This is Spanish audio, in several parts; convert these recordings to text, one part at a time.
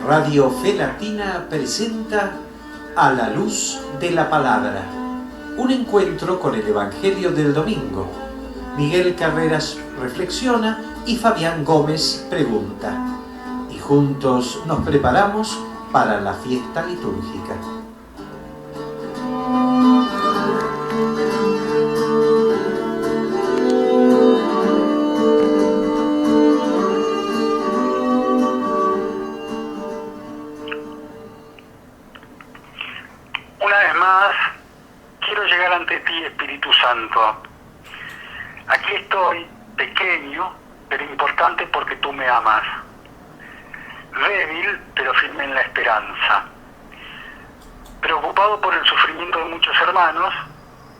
Radio Fe Latina presenta A la Luz de la Palabra, un encuentro con el Evangelio del domingo. Miguel Carreras reflexiona y Fabián Gómez pregunta. Y juntos nos preparamos para la fiesta litúrgica. Una vez más, quiero llegar ante ti, Espíritu Santo. Aquí estoy, pequeño, pero importante porque tú me amas. Débil, pero firme en la esperanza. Preocupado por el sufrimiento de muchos hermanos,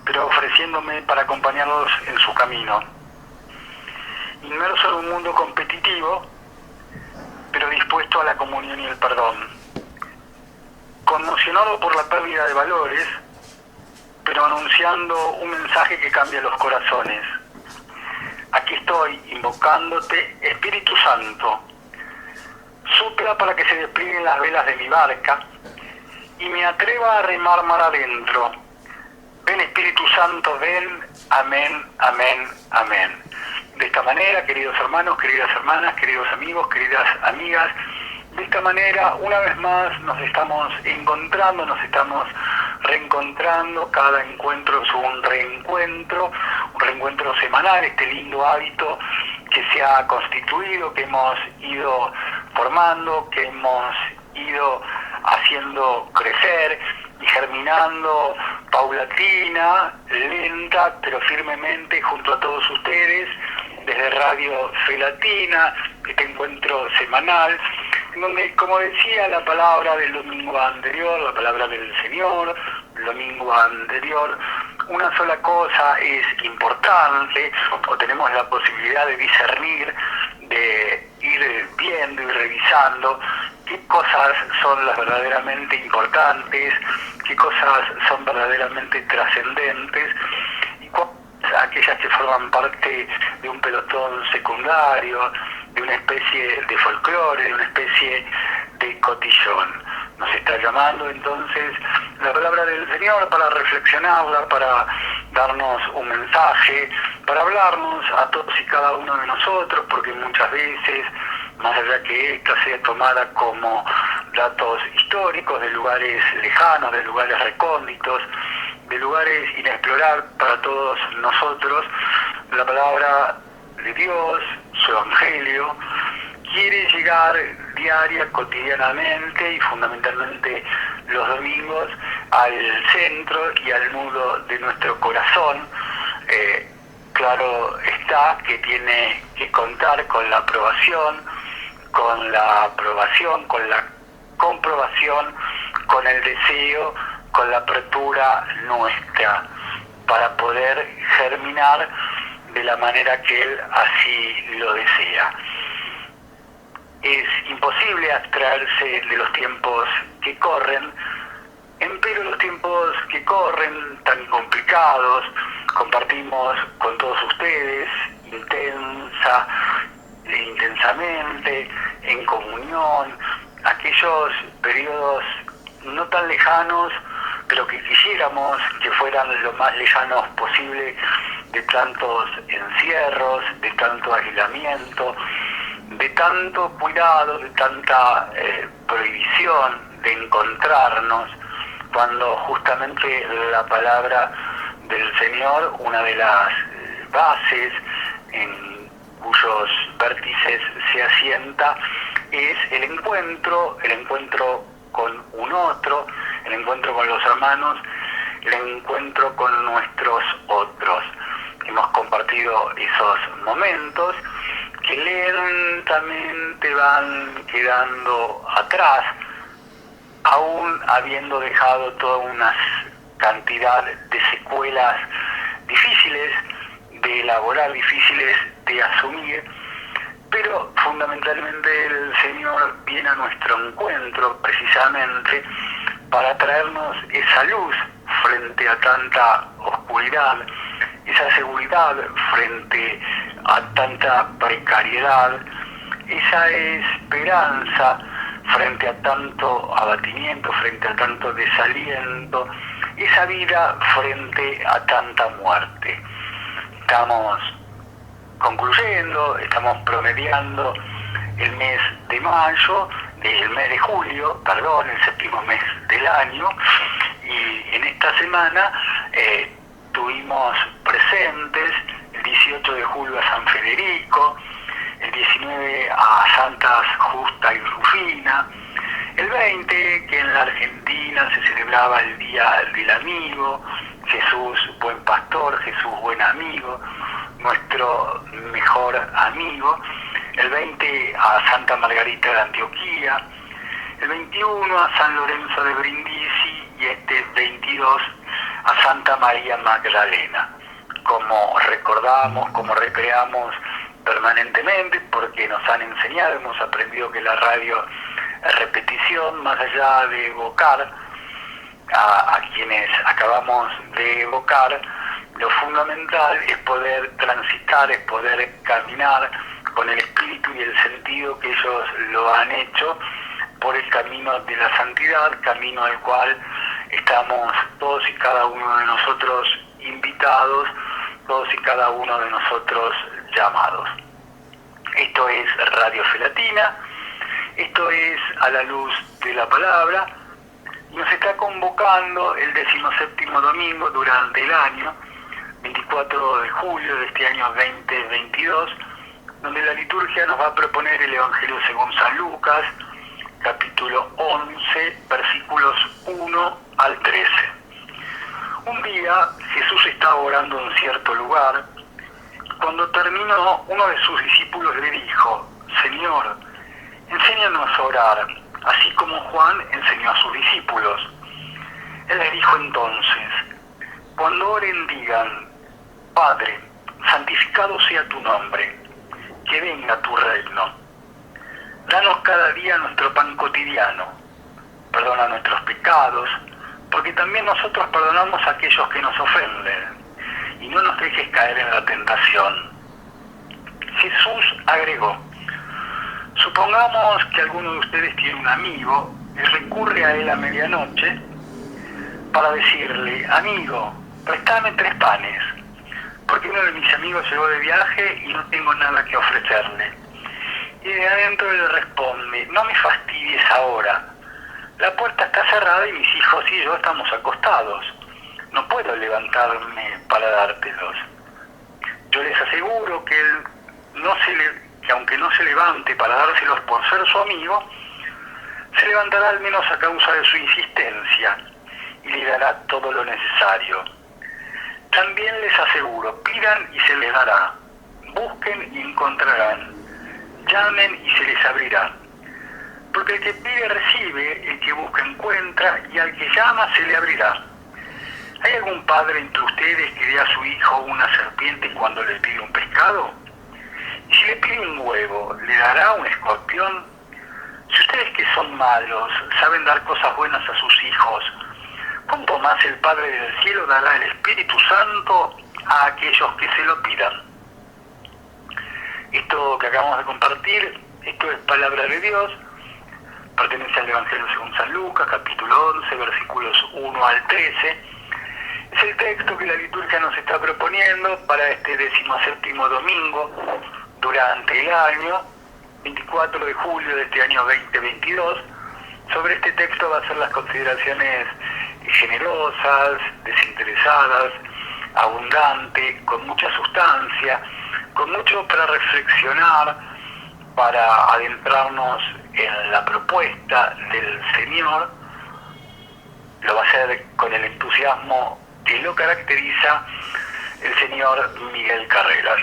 pero ofreciéndome para acompañarlos en su camino. Inmerso en un mundo competitivo, pero dispuesto a la comunión y el perdón. Conmocionado por la pérdida de valores, pero anunciando un mensaje que cambia los corazones. Aquí estoy invocándote, Espíritu Santo. Sopla para que se desplieguen las velas de mi barca y me atreva a remar mar adentro. Ven, Espíritu Santo, ven. Amén, amén, amén. De esta manera, queridos hermanos, queridas hermanas, queridos amigos, queridas amigas, de esta manera, una vez más, nos estamos encontrando, nos estamos reencontrando. Cada encuentro es un reencuentro semanal, este lindo hábito que se ha constituido, que hemos ido formando, que hemos ido haciendo crecer y germinando paulatina, lenta, pero firmemente junto a todos ustedes, desde Radio Fe Latina, este encuentro semanal, donde, como decía la palabra del domingo anterior, la palabra del Señor, el domingo anterior, una sola cosa es importante, o tenemos la posibilidad de discernir, de ir viendo y revisando qué cosas son las verdaderamente importantes, qué cosas son verdaderamente trascendentes, y cuáles aquellas que forman parte de un pelotón secundario, de una especie de folclore, de una especie de cotillón. Nos está llamando entonces la palabra del Señor para reflexionarla, para darnos un mensaje, para hablarnos a todos y cada uno de nosotros, porque muchas veces, más allá que esta sea tomada como datos históricos de lugares lejanos, de lugares recónditos, de lugares inexplorables para todos nosotros, la palabra de Dios, su Evangelio, quiere llegar diaria, cotidianamente y fundamentalmente los domingos al centro y al nudo de nuestro corazón. Claro está que tiene que contar con la aprobación, con la comprobación, con el deseo, con la apertura nuestra, para poder germinar de la manera que Él así lo desea. Es imposible abstraerse de los tiempos que corren, empero los tiempos que corren, tan complicados, compartimos con todos ustedes intensamente, en comunión, aquellos periodos no tan lejanos, pero que quisiéramos que fueran lo más lejanos posible, de tantos encierros, de tanto aislamiento, de tanto cuidado, de tanta prohibición de encontrarnos, cuando justamente la palabra del Señor, una de las bases en cuyos vértices se asienta, es el encuentro con un otro, el encuentro con los hermanos, el encuentro con nuestros otros. Hemos compartido esos momentos que lentamente van quedando atrás, aún habiendo dejado toda una cantidad de secuelas difíciles de elaborar, difíciles de asumir, pero fundamentalmente el Señor viene a nuestro encuentro precisamente para traernos esa luz frente a tanta oscuridad, esa seguridad frente a tanta precariedad, esa esperanza frente a tanto abatimiento, frente a tanto desaliento, esa vida frente a tanta muerte. Estamos concluyendo, estamos promediando el mes de mayo, el mes de julio, perdón, el séptimo mes del año, y en esta semana tuvimos presentes el 18 de julio a San Federico, el 19 a Santas Justa y Rufina, el 20 que en la Argentina se celebraba el Día del Amigo, Jesús buen pastor, Jesús buen amigo, nuestro mejor amigo, el 20 a Santa Margarita de Antioquía, el 21 a San Lorenzo de Brindisi y este 22 a Santa María Magdalena. Como recordamos, como recreamos permanentemente, porque nos han enseñado, hemos aprendido que la radio es repetición, más allá de evocar a quienes acabamos de evocar, lo fundamental es poder transitar, es poder caminar con el espíritu y el sentido que ellos lo han hecho por el camino de la santidad, camino al cual estamos todos y cada uno de nosotros invitados, todos y cada uno de nosotros llamados. Esto es Radio Fe Latina, esto es A la Luz de la Palabra, y nos está convocando el 17º domingo durante el año, 24 de julio de este año 2022, donde la liturgia nos va a proponer el Evangelio según San Lucas, capítulo 11, versículos 1 al 13. Un día Jesús estaba orando en cierto lugar. Cuando terminó, uno de sus discípulos le dijo: Señor, enséñanos a orar, así como Juan enseñó a sus discípulos. Él les dijo entonces: cuando oren digan: Padre, santificado sea tu nombre, que venga tu reino. Danos cada día nuestro pan cotidiano. Perdona nuestros pecados, porque también nosotros perdonamos a aquellos que nos ofenden. Y no nos dejes caer en la tentación. Jesús agregó: supongamos que alguno de ustedes tiene un amigo y recurre a él a medianoche para decirle: amigo, préstame 3 panes, porque uno de mis amigos llegó de viaje y no tengo nada que ofrecerle. Y de adentro le responde: no me fastidies ahora, la puerta está cerrada y mis hijos y yo estamos acostados, no puedo levantarme para dártelos. Yo les aseguro que él que aunque no se levante para dárselos por ser su amigo, se levantará al menos a causa de su insistencia y le dará todo lo necesario. También les aseguro: pidan y se les dará, busquen y encontrarán, llamen y se les abrirá. Porque el que pide recibe, el que busca encuentra, y al que llama se le abrirá. ¿Hay algún padre entre ustedes que dé a su hijo una serpiente cuando le pide un pescado? Y si le pide un huevo, ¿le dará un escorpión? Si ustedes que son malos saben dar cosas buenas a sus hijos, ¿cuánto más el Padre del Cielo dará el Espíritu Santo a aquellos que se lo pidan? Esto que acabamos de compartir, esto es palabra de Dios, pertenece al Evangelio según San Lucas, capítulo 11, versículos 1 al 13. Es el texto que la liturgia nos está proponiendo para este 17º domingo durante el año, 24 de julio de este año 2022. Sobre este texto va a ser las consideraciones generosas, desinteresadas, abundantes, con mucha sustancia, con mucho para reflexionar, para adentrarnos en la propuesta del Señor. Lo va a hacer con el entusiasmo que lo caracteriza el señor Miguel Carreras.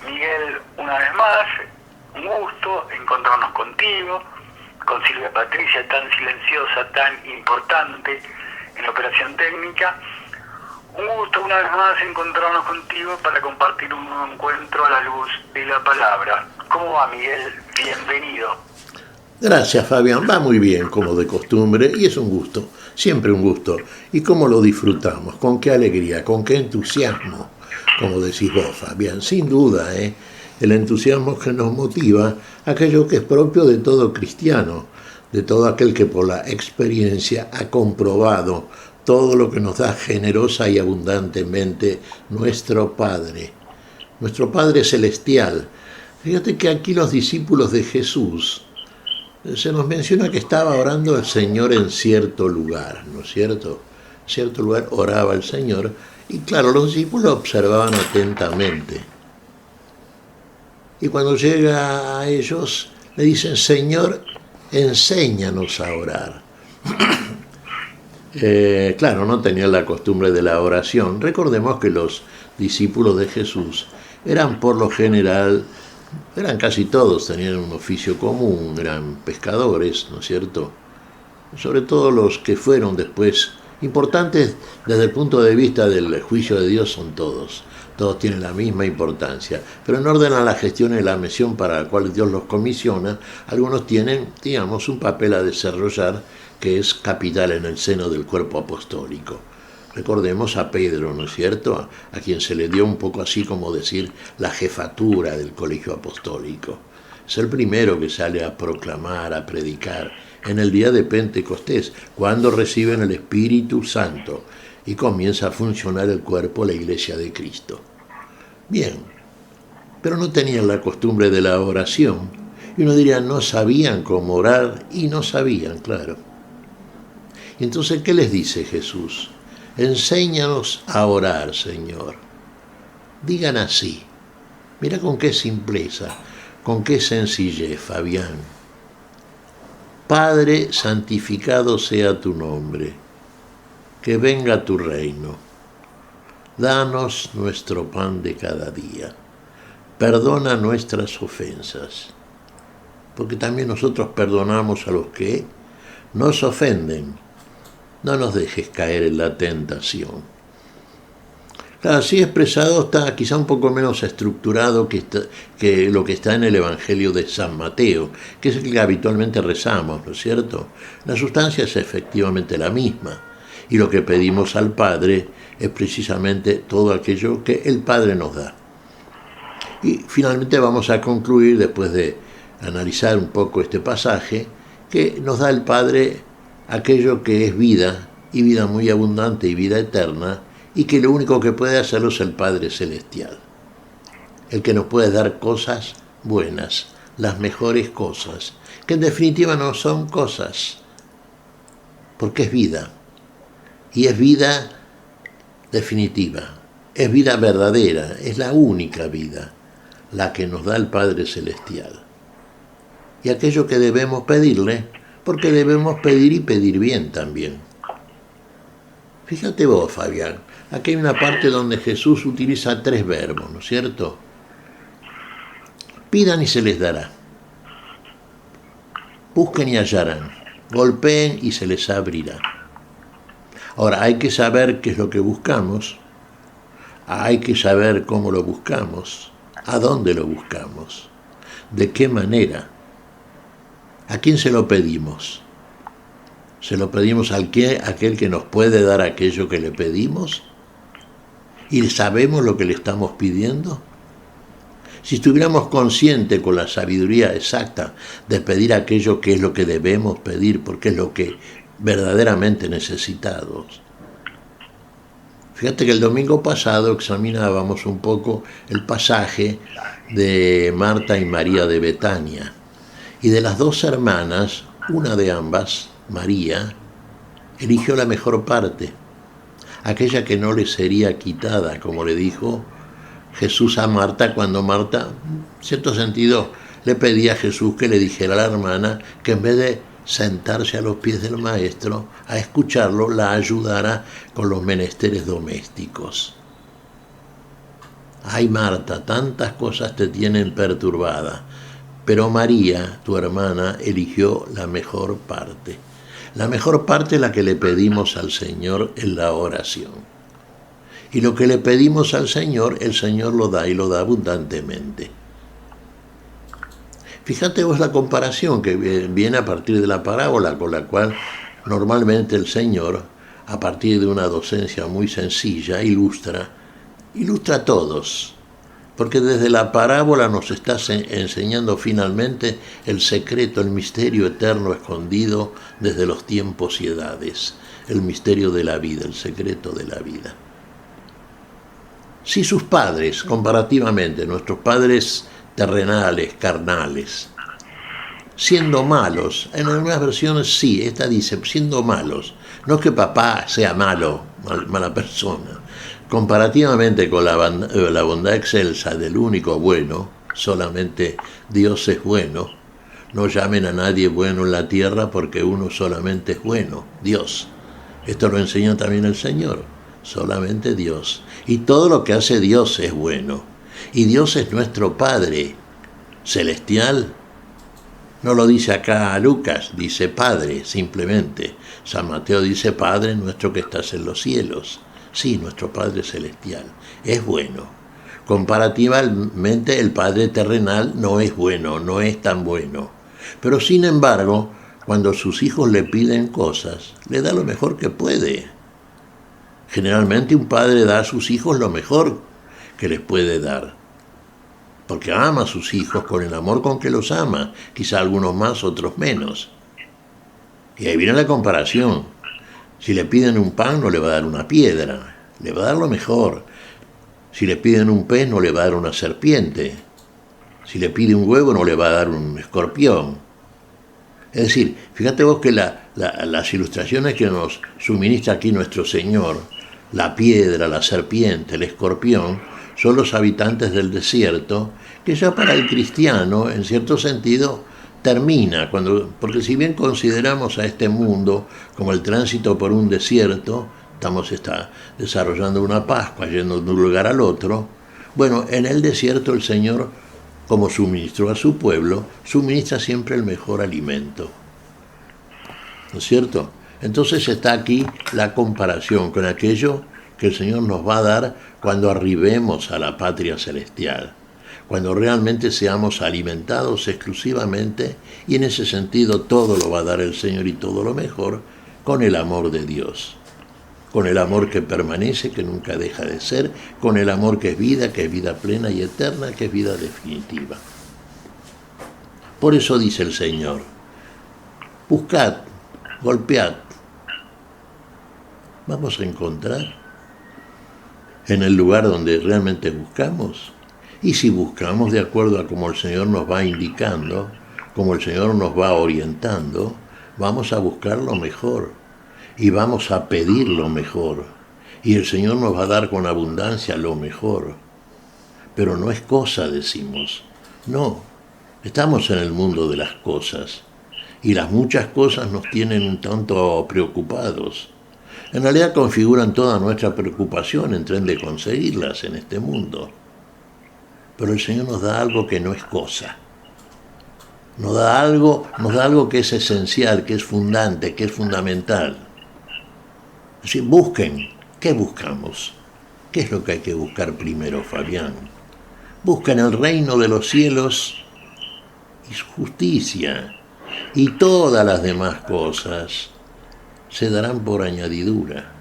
Miguel, una vez más, un gusto encontrarnos contigo, con Silvia Patricia, tan silenciosa, tan importante en la operación técnica. Un gusto una vez más encontrarnos contigo para compartir un nuevo encuentro a la luz de la palabra. ¿Cómo va, Miguel? Bienvenido. Gracias, Fabián. Va muy bien, como de costumbre, y es un gusto, siempre un gusto. ¿Y cómo lo disfrutamos? ¿Con qué alegría? ¿Con qué entusiasmo? Como decís vos, Fabián. Sin duda, el entusiasmo que nos motiva, aquello que es propio de todo cristiano, de todo aquel que por la experiencia ha comprobado todo lo que nos da generosa y abundantemente nuestro Padre Celestial. Fíjate que aquí los discípulos de Jesús, se nos menciona que estaba orando el Señor en cierto lugar, ¿no es cierto? En cierto lugar oraba el Señor, y claro, los discípulos observaban atentamente. Y cuando llega a ellos, le dicen: Señor, enséñanos a orar. Claro, no tenían la costumbre de la oración. Recordemos que los discípulos de Jesús eran por lo general, eran casi todos, tenían un oficio común, eran pescadores, ¿no es cierto? Sobre todo los que fueron después importantes desde el punto de vista del juicio de Dios son todos tienen la misma importancia, pero en orden a la gestión y la misión para la cual Dios los comisiona, algunos tienen, digamos, un papel a desarrollar que es capital en el seno del cuerpo apostólico. Recordemos a Pedro, ¿no es cierto?, a quien se le dio un poco así como decir la jefatura del colegio apostólico. Es el primero que sale a proclamar, a predicar en el día de Pentecostés, cuando reciben el Espíritu Santo y comienza a funcionar el cuerpo, la Iglesia de Cristo. Bien, pero no tenían la costumbre de la oración, y uno diría, no sabían cómo orar, y no sabían, claro. Y entonces, ¿qué les dice Jesús? Enséñanos a orar, Señor. Digan así. Mira con qué simpleza, con qué sencillez, Fabián. Padre, santificado sea tu nombre. Que venga tu reino. Danos nuestro pan de cada día. Perdona nuestras ofensas. Porque también nosotros perdonamos a los que nos ofenden. No nos dejes caer en la tentación. Claro, así expresado está quizá un poco menos estructurado que lo que está en el Evangelio de San Mateo, que es el que habitualmente rezamos, ¿no es cierto? La sustancia es efectivamente la misma, y lo que pedimos al Padre es precisamente todo aquello que el Padre nos da. Y finalmente vamos a concluir, después de analizar un poco este pasaje, que nos da el Padre aquello que es vida, y vida muy abundante y vida eterna, y que lo único que puede hacerlo es el Padre Celestial, el que nos puede dar cosas buenas, las mejores cosas, que en definitiva no son cosas, porque es vida, y es vida definitiva, es vida verdadera, es la única vida, la que nos da el Padre Celestial. Y aquello que debemos pedirle, porque debemos pedir y pedir bien también. Fíjate vos, Fabián, aquí hay una parte donde Jesús utiliza 3 verbos, ¿no es cierto? Pidan y se les dará. Busquen y hallarán. Golpeen y se les abrirá. Ahora, hay que saber qué es lo que buscamos, hay que saber cómo lo buscamos, a dónde lo buscamos, de qué manera, a quién se lo pedimos. ¿Se lo pedimos a aquel que nos puede dar aquello que le pedimos? ¿Y sabemos lo que le estamos pidiendo? Si estuviéramos conscientes con la sabiduría exacta de pedir aquello que es lo que debemos pedir, porque es lo que verdaderamente necesitados. Fíjate que el domingo pasado examinábamos un poco el pasaje de Marta y María de Betania, y de las 2 hermanas, una de ambas, María, eligió la mejor parte, aquella que no le sería quitada, como le dijo Jesús a Marta, cuando Marta, en cierto sentido, le pedía a Jesús que le dijera a la hermana que en vez de sentarse a los pies del maestro a escucharlo, la ayudara con los menesteres domésticos. Ay, Marta, tantas cosas te tienen perturbada, pero María, tu hermana, eligió la mejor parte. La mejor parte es la que le pedimos al Señor en la oración. Y lo que le pedimos al Señor, el Señor lo da, y lo da abundantemente. Fíjate vos la comparación que viene a partir de la parábola, con la cual normalmente el Señor, a partir de una docencia muy sencilla, ilustra a todos. porque desde la parábola nos estás enseñando finalmente el secreto, el misterio eterno escondido desde los tiempos y edades, el misterio de la vida, el secreto de la vida. Si sus padres, comparativamente, nuestros padres terrenales, carnales, siendo malos, en algunas versiones sí, esta dice, siendo malos, no es que papá sea malo, mala persona, comparativamente con la bondad excelsa del único bueno, solamente Dios es bueno, no llamen a nadie bueno en la tierra porque uno solamente es bueno, Dios. Esto lo enseñó también el Señor, solamente Dios. Y todo lo que hace Dios es bueno. Y Dios es nuestro Padre celestial. No lo dice acá Lucas, dice Padre, simplemente. San Mateo dice Padre nuestro que estás en los cielos. Sí, nuestro Padre celestial es bueno. Comparativamente el Padre terrenal no es bueno, no es tan bueno. Pero sin embargo, cuando sus hijos le piden cosas, le da lo mejor que puede. Generalmente un padre da a sus hijos lo mejor que les puede dar, porque ama a sus hijos con el amor con que los ama, quizá algunos más, otros menos. Y ahí viene la comparación. Si le piden un pan, no le va a dar una piedra, le va a dar lo mejor. Si le piden un pez, no le va a dar una serpiente. Si le pide un huevo, no le va a dar un escorpión. Es decir, fíjate vos que las ilustraciones que nos suministra aquí nuestro Señor, la piedra, la serpiente, el escorpión, son los habitantes del desierto, que ya para el cristiano, en cierto sentido, termina, porque si bien consideramos a este mundo como el tránsito por un desierto, estamos desarrollando una Pascua, yendo de un lugar al otro, bueno, en el desierto el Señor, como suministró a su pueblo, suministra siempre el mejor alimento. ¿No es cierto? Entonces está aquí la comparación con aquello que el Señor nos va a dar cuando arribemos a la patria celestial, cuando realmente seamos alimentados exclusivamente, y en ese sentido todo lo va a dar el Señor y todo lo mejor, con el amor de Dios, con el amor que permanece, que nunca deja de ser, con el amor que es vida plena y eterna, que es vida definitiva. Por eso dice el Señor, buscad, golpead, vamos a encontrar en el lugar donde realmente buscamos. Y si buscamos de acuerdo a como el Señor nos va indicando, como el Señor nos va orientando, vamos a buscar lo mejor y vamos a pedir lo mejor. Y el Señor nos va a dar con abundancia lo mejor. Pero no es cosa, decimos. No, estamos en el mundo de las cosas. Y las muchas cosas nos tienen un tanto preocupados. En realidad configuran toda nuestra preocupación en tren de conseguirlas en este mundo. Pero el Señor nos da algo que no es cosa. Nos da algo que es esencial, que es fundante, que es fundamental. Es decir, busquen. ¿Qué buscamos? ¿Qué es lo que hay que buscar primero, Fabián? Busquen el reino de los cielos y su justicia, y todas las demás cosas se darán por añadidura.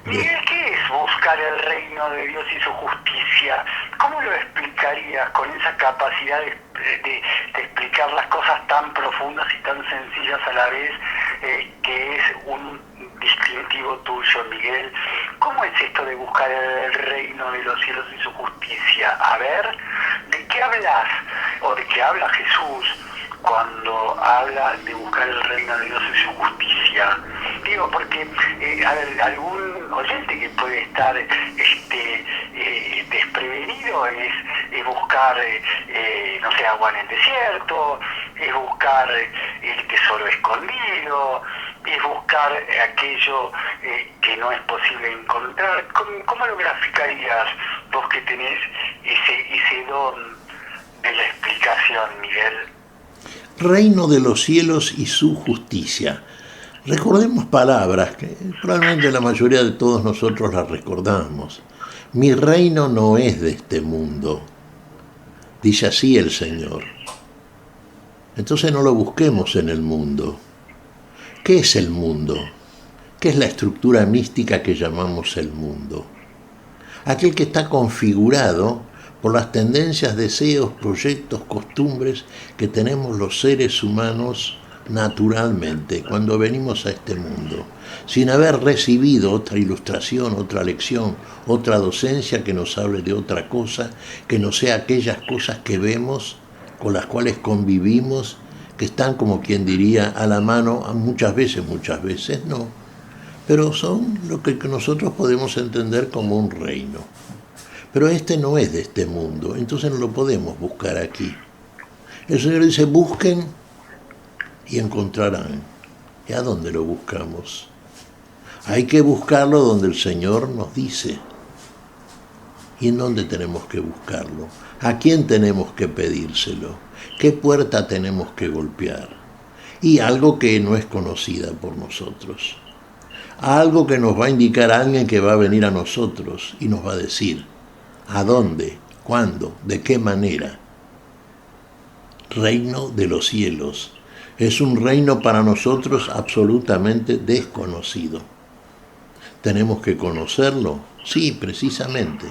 Miguel, ¿qué es buscar el reino de Dios y su justicia? ¿Cómo lo explicarías con esa capacidad de explicar las cosas tan profundas y tan sencillas a la vez, que es un distintivo tuyo, Miguel? ¿Cómo es esto de buscar el reino de los cielos y su justicia? A ver, ¿de qué hablas? ¿O de qué habla Jesús cuando habla de buscar el reino de Dios y su justicia? Digo, porque algún oyente que puede estar desprevenido es buscar, no sé, agua en el desierto, es buscar el tesoro escondido, es buscar aquello que no es posible encontrar. ¿Cómo lo graficarías vos que tenés ese don de la explicación, Miguel? Reino de los cielos y su justicia. Recordemos palabras que probablemente la mayoría de todos nosotros las recordamos. Mi reino no es de este mundo, dice así el Señor. Entonces no lo busquemos en el mundo. ¿Qué es el mundo? ¿Qué es la estructura mística que llamamos el mundo? Aquel que está configurado por las tendencias, deseos, proyectos, costumbres que tenemos los seres humanos naturalmente cuando venimos a este mundo, sin haber recibido otra ilustración, otra lección, otra docencia que nos hable de otra cosa, que no sea aquellas cosas que vemos, con las cuales convivimos, que están, como quien diría, a la mano muchas veces no, pero son lo que nosotros podemos entender como un reino. Pero este no es de este mundo, entonces no lo podemos buscar aquí. El Señor dice, busquen y encontrarán. ¿Y a dónde lo buscamos? Hay que buscarlo donde el Señor nos dice. ¿Y en dónde tenemos que buscarlo? ¿A quién tenemos que pedírselo? ¿Qué puerta tenemos que golpear? Y algo que no es conocida por nosotros. Algo que nos va a indicar a alguien que va a venir a nosotros y nos va a decir ¿a dónde? ¿Cuándo? ¿De qué manera? Reino de los cielos. Es un reino para nosotros absolutamente desconocido. ¿Tenemos que conocerlo? Sí, precisamente.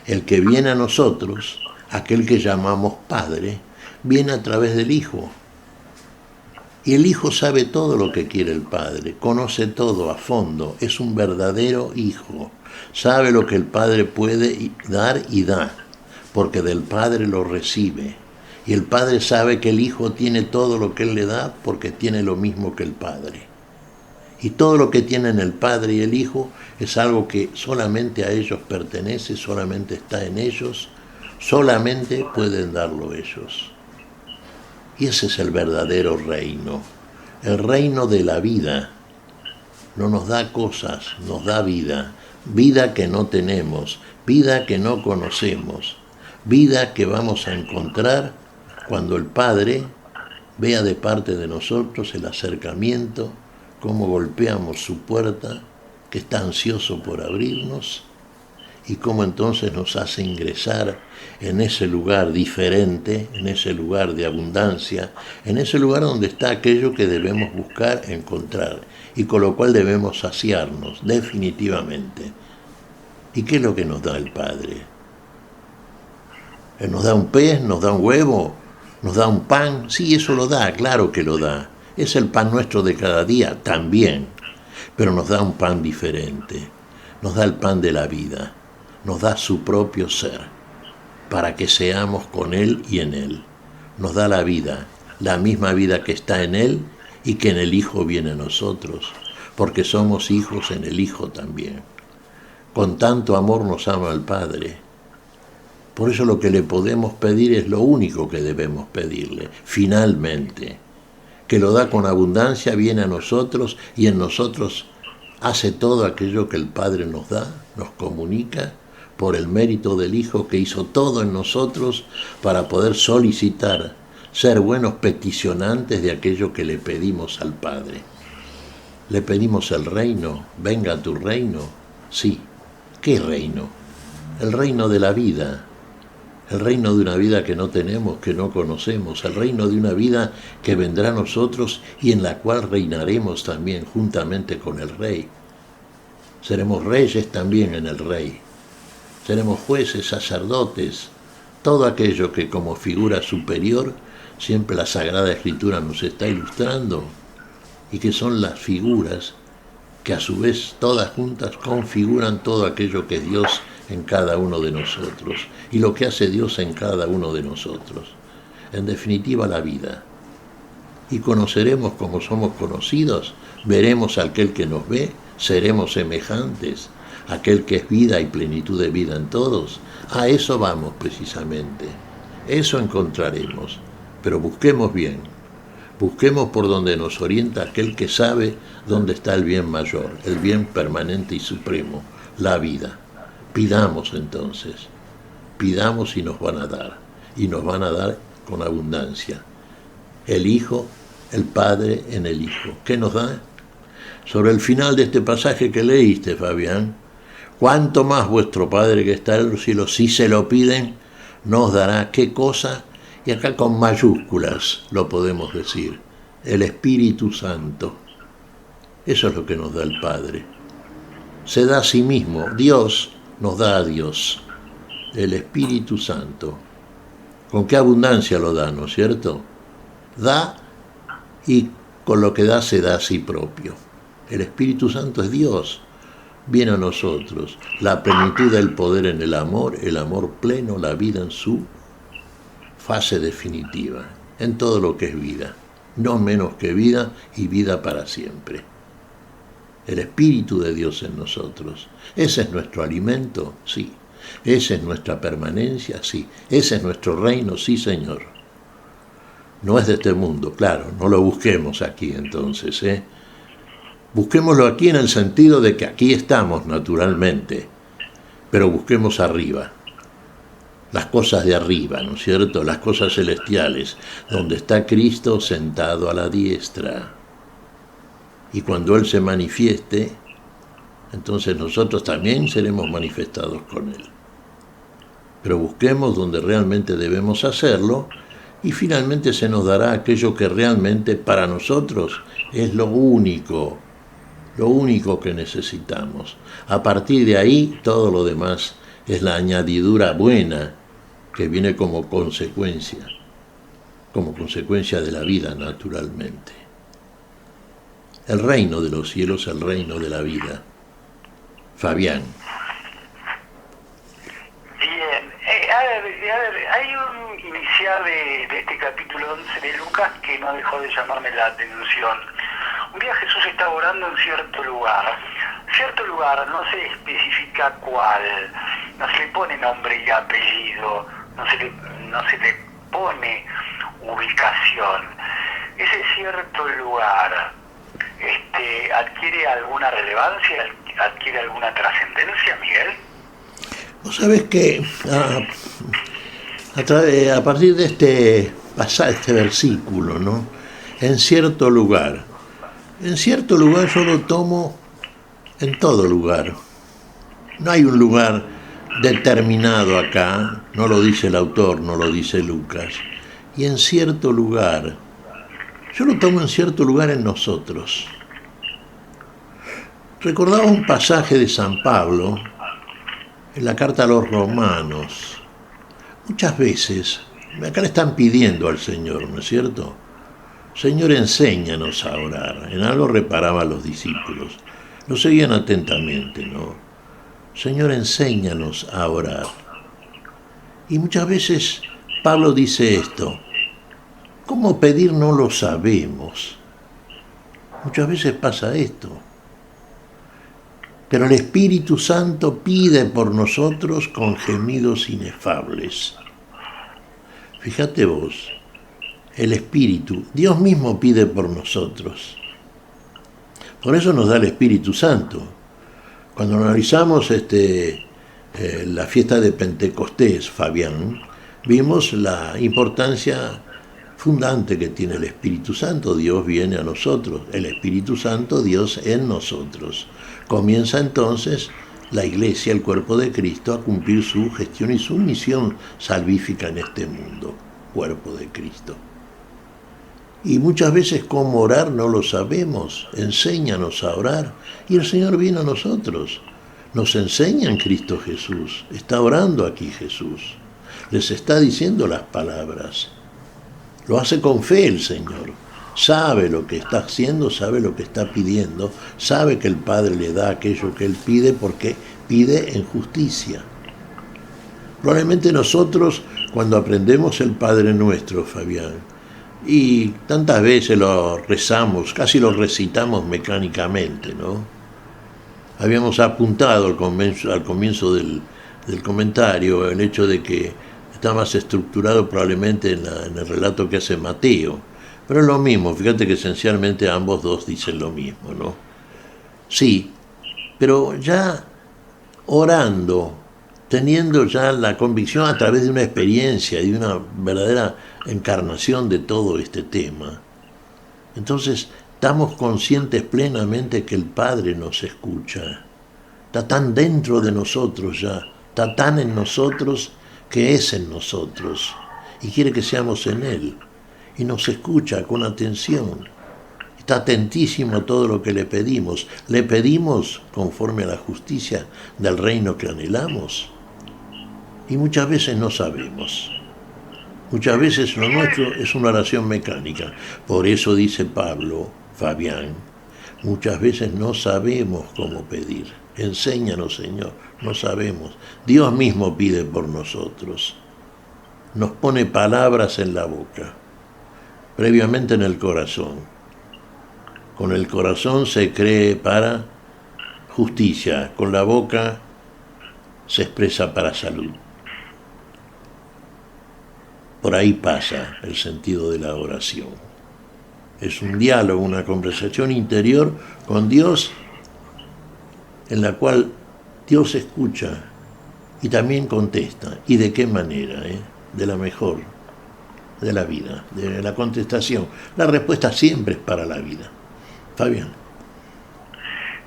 El que viene a nosotros, aquel que llamamos Padre, viene a través del Hijo. Y el Hijo sabe todo lo que quiere el Padre, conoce todo a fondo, es un verdadero Hijo. Sabe lo que el Padre puede dar y da, porque del Padre lo recibe. Y el Padre sabe que el Hijo tiene todo lo que Él le da porque tiene lo mismo que el Padre. Y todo lo que tienen el Padre y el Hijo es algo que solamente a ellos pertenece, solamente está en ellos, solamente pueden darlo ellos. Y ese es el verdadero reino, el reino de la vida. No nos da cosas, nos da vida, vida que no tenemos, vida que no conocemos, vida que vamos a encontrar cuando el Padre vea de parte de nosotros el acercamiento, cómo golpeamos su puerta, que está ansioso por abrirnos, y cómo entonces nos hace ingresar en ese lugar diferente, en ese lugar de abundancia, en ese lugar donde está aquello que debemos buscar, encontrar, y con lo cual debemos saciarnos definitivamente. ¿Y qué es lo que nos da el Padre? ¿Nos da un pez? ¿Nos da un huevo? ¿Nos da un pan? Sí, eso lo da, claro que lo da. Es el pan nuestro de cada día, también. Pero nos da un pan diferente. Nos da el pan de la vida. Nos da su propio ser, para que seamos con Él y en Él. Nos da la vida, la misma vida que está en Él y que en el Hijo viene a nosotros, porque somos hijos en el Hijo también. Con tanto amor nos ama el Padre. Por eso lo que le podemos pedir es lo único que debemos pedirle, finalmente. Que lo da con abundancia, viene a nosotros y en nosotros hace todo aquello que el Padre nos da, nos comunica, por el mérito del Hijo que hizo todo en nosotros para poder solicitar, ser buenos peticionantes de aquello que le pedimos al Padre. Le pedimos el reino, venga a tu reino. Sí, ¿qué reino? El reino de la vida, el reino de una vida que no tenemos, que no conocemos, el reino de una vida que vendrá a nosotros y en la cual reinaremos también juntamente con el Rey. Seremos reyes también en el Rey. Seremos jueces, sacerdotes, todo aquello que como figura superior siempre la Sagrada Escritura nos está ilustrando y que son las figuras que a su vez todas juntas configuran todo aquello que es Dios en cada uno de nosotros y lo que hace Dios en cada uno de nosotros. En definitiva, la vida. Y conoceremos como somos conocidos, veremos a aquel que nos ve, seremos semejantes, aquel que es vida y plenitud de vida en todos. A eso vamos precisamente, eso encontraremos, pero busquemos bien, busquemos por donde nos orienta aquel que sabe dónde está el bien mayor, el bien permanente y supremo, la vida. Pidamos entonces, pidamos y nos van a dar con abundancia. El Hijo, el Padre en el Hijo. ¿Qué nos da? Sobre el final de este pasaje que leíste, Fabián, cuánto más vuestro Padre que está en los cielos, si se lo piden, nos dará qué cosa, y acá con mayúsculas lo podemos decir, el Espíritu Santo. Eso es lo que nos da el Padre. Se da a sí mismo, Dios nos da a Dios. el Espíritu Santo. Con qué abundancia lo da, ¿no es cierto? Da y con lo que da se da a sí propio. El Espíritu Santo es Dios, viene a nosotros, la plenitud del poder en el amor pleno, la vida en su fase definitiva, en todo lo que es vida, no menos que vida y vida para siempre. El Espíritu de Dios en nosotros. ¿Ese es nuestro alimento? Sí. ¿Esa es nuestra permanencia? Sí. ¿Ese es nuestro reino? Sí, Señor. No es de este mundo, claro, no lo busquemos aquí entonces, Busquémoslo aquí en el sentido de que aquí estamos naturalmente, pero busquemos arriba. Las cosas de arriba, ¿no es cierto? Las cosas celestiales, donde está Cristo sentado a la diestra. Y cuando Él se manifieste, entonces nosotros también seremos manifestados con Él. Pero busquemos donde realmente debemos hacerlo y finalmente se nos dará aquello que realmente para nosotros es lo único que necesitamos. A partir de ahí, todo lo demás es la añadidura buena que viene como consecuencia de la vida naturalmente. El reino de los cielos, el reino de la vida. Fabián. Bien, hay un inicial de este capítulo 11 de Lucas que no dejó de llamarme la atención. Un día Jesús estaba orando en cierto lugar, no se especifica cuál, no se le pone nombre y apellido, no se le pone ubicación. Ese cierto lugar ¿adquiere alguna relevancia, adquiere alguna trascendencia, Miguel? Vos sabés que a partir de este versículo, ¿no? En cierto lugar yo lo tomo en todo lugar. No hay un lugar determinado acá, no lo dice el autor, no lo dice Lucas. Y en cierto lugar, yo lo tomo en cierto lugar en nosotros. Recordaba un pasaje de San Pablo en la carta a los Romanos. Muchas veces, acá le están pidiendo al Señor, ¿no es cierto? Señor, enséñanos a orar. En algo reparaban los discípulos. Lo seguían atentamente, ¿no? Señor, enséñanos a orar. Y muchas veces Pablo dice esto. ¿Cómo pedir no lo sabemos? Muchas veces pasa esto. Pero el Espíritu Santo pide por nosotros con gemidos inefables. Fíjate vos, el Espíritu, Dios mismo pide por nosotros. Por eso nos da el Espíritu Santo. Cuando analizamos la fiesta de Pentecostés, Fabián, vimos la importancia fundante que tiene el Espíritu Santo. Dios viene a nosotros, el Espíritu Santo, Dios en nosotros. Comienza entonces la Iglesia, el cuerpo de Cristo, a cumplir su gestión y su misión salvífica en este mundo, cuerpo de Cristo. Y muchas veces cómo orar no lo sabemos. Enséñanos a orar. Y el Señor viene a nosotros. Nos enseña en Cristo Jesús. Está orando aquí Jesús. Les está diciendo las palabras. Lo hace con fe el Señor. Sabe lo que está haciendo, sabe lo que está pidiendo. Sabe que el Padre le da aquello que Él pide porque pide en justicia. Probablemente nosotros, cuando aprendemos el Padre Nuestro, Fabián, y tantas veces lo rezamos, casi lo recitamos mecánicamente, ¿no? Habíamos apuntado al comienzo del comentario el hecho de que está más estructurado probablemente en el relato que hace Mateo, pero es lo mismo, fíjate que esencialmente ambos dos dicen lo mismo, ¿no? Sí, pero ya orando, teniendo ya la convicción a través de una experiencia y de una verdadera encarnación de todo este tema, entonces estamos conscientes plenamente que el Padre nos escucha. Está tan dentro de nosotros ya, está tan en nosotros que es en nosotros y quiere que seamos en Él. Y nos escucha con atención. Está atentísimo a todo lo que le pedimos. ¿Le pedimos conforme a la justicia del reino que anhelamos? Y muchas veces no sabemos. Muchas veces lo nuestro es una oración mecánica. Por eso dice Pablo, Fabián, muchas veces no sabemos cómo pedir. Enséñanos, Señor, no sabemos. Dios mismo pide por nosotros. Nos pone palabras en la boca, previamente en el corazón. Con el corazón se cree para justicia, con la boca se expresa para salud. Por ahí pasa el sentido de la oración. Es un diálogo, una conversación interior con Dios, en la cual Dios escucha y también contesta. ¿Y de qué manera? De la mejor, de la vida, de la contestación. La respuesta siempre es para la vida. Fabián.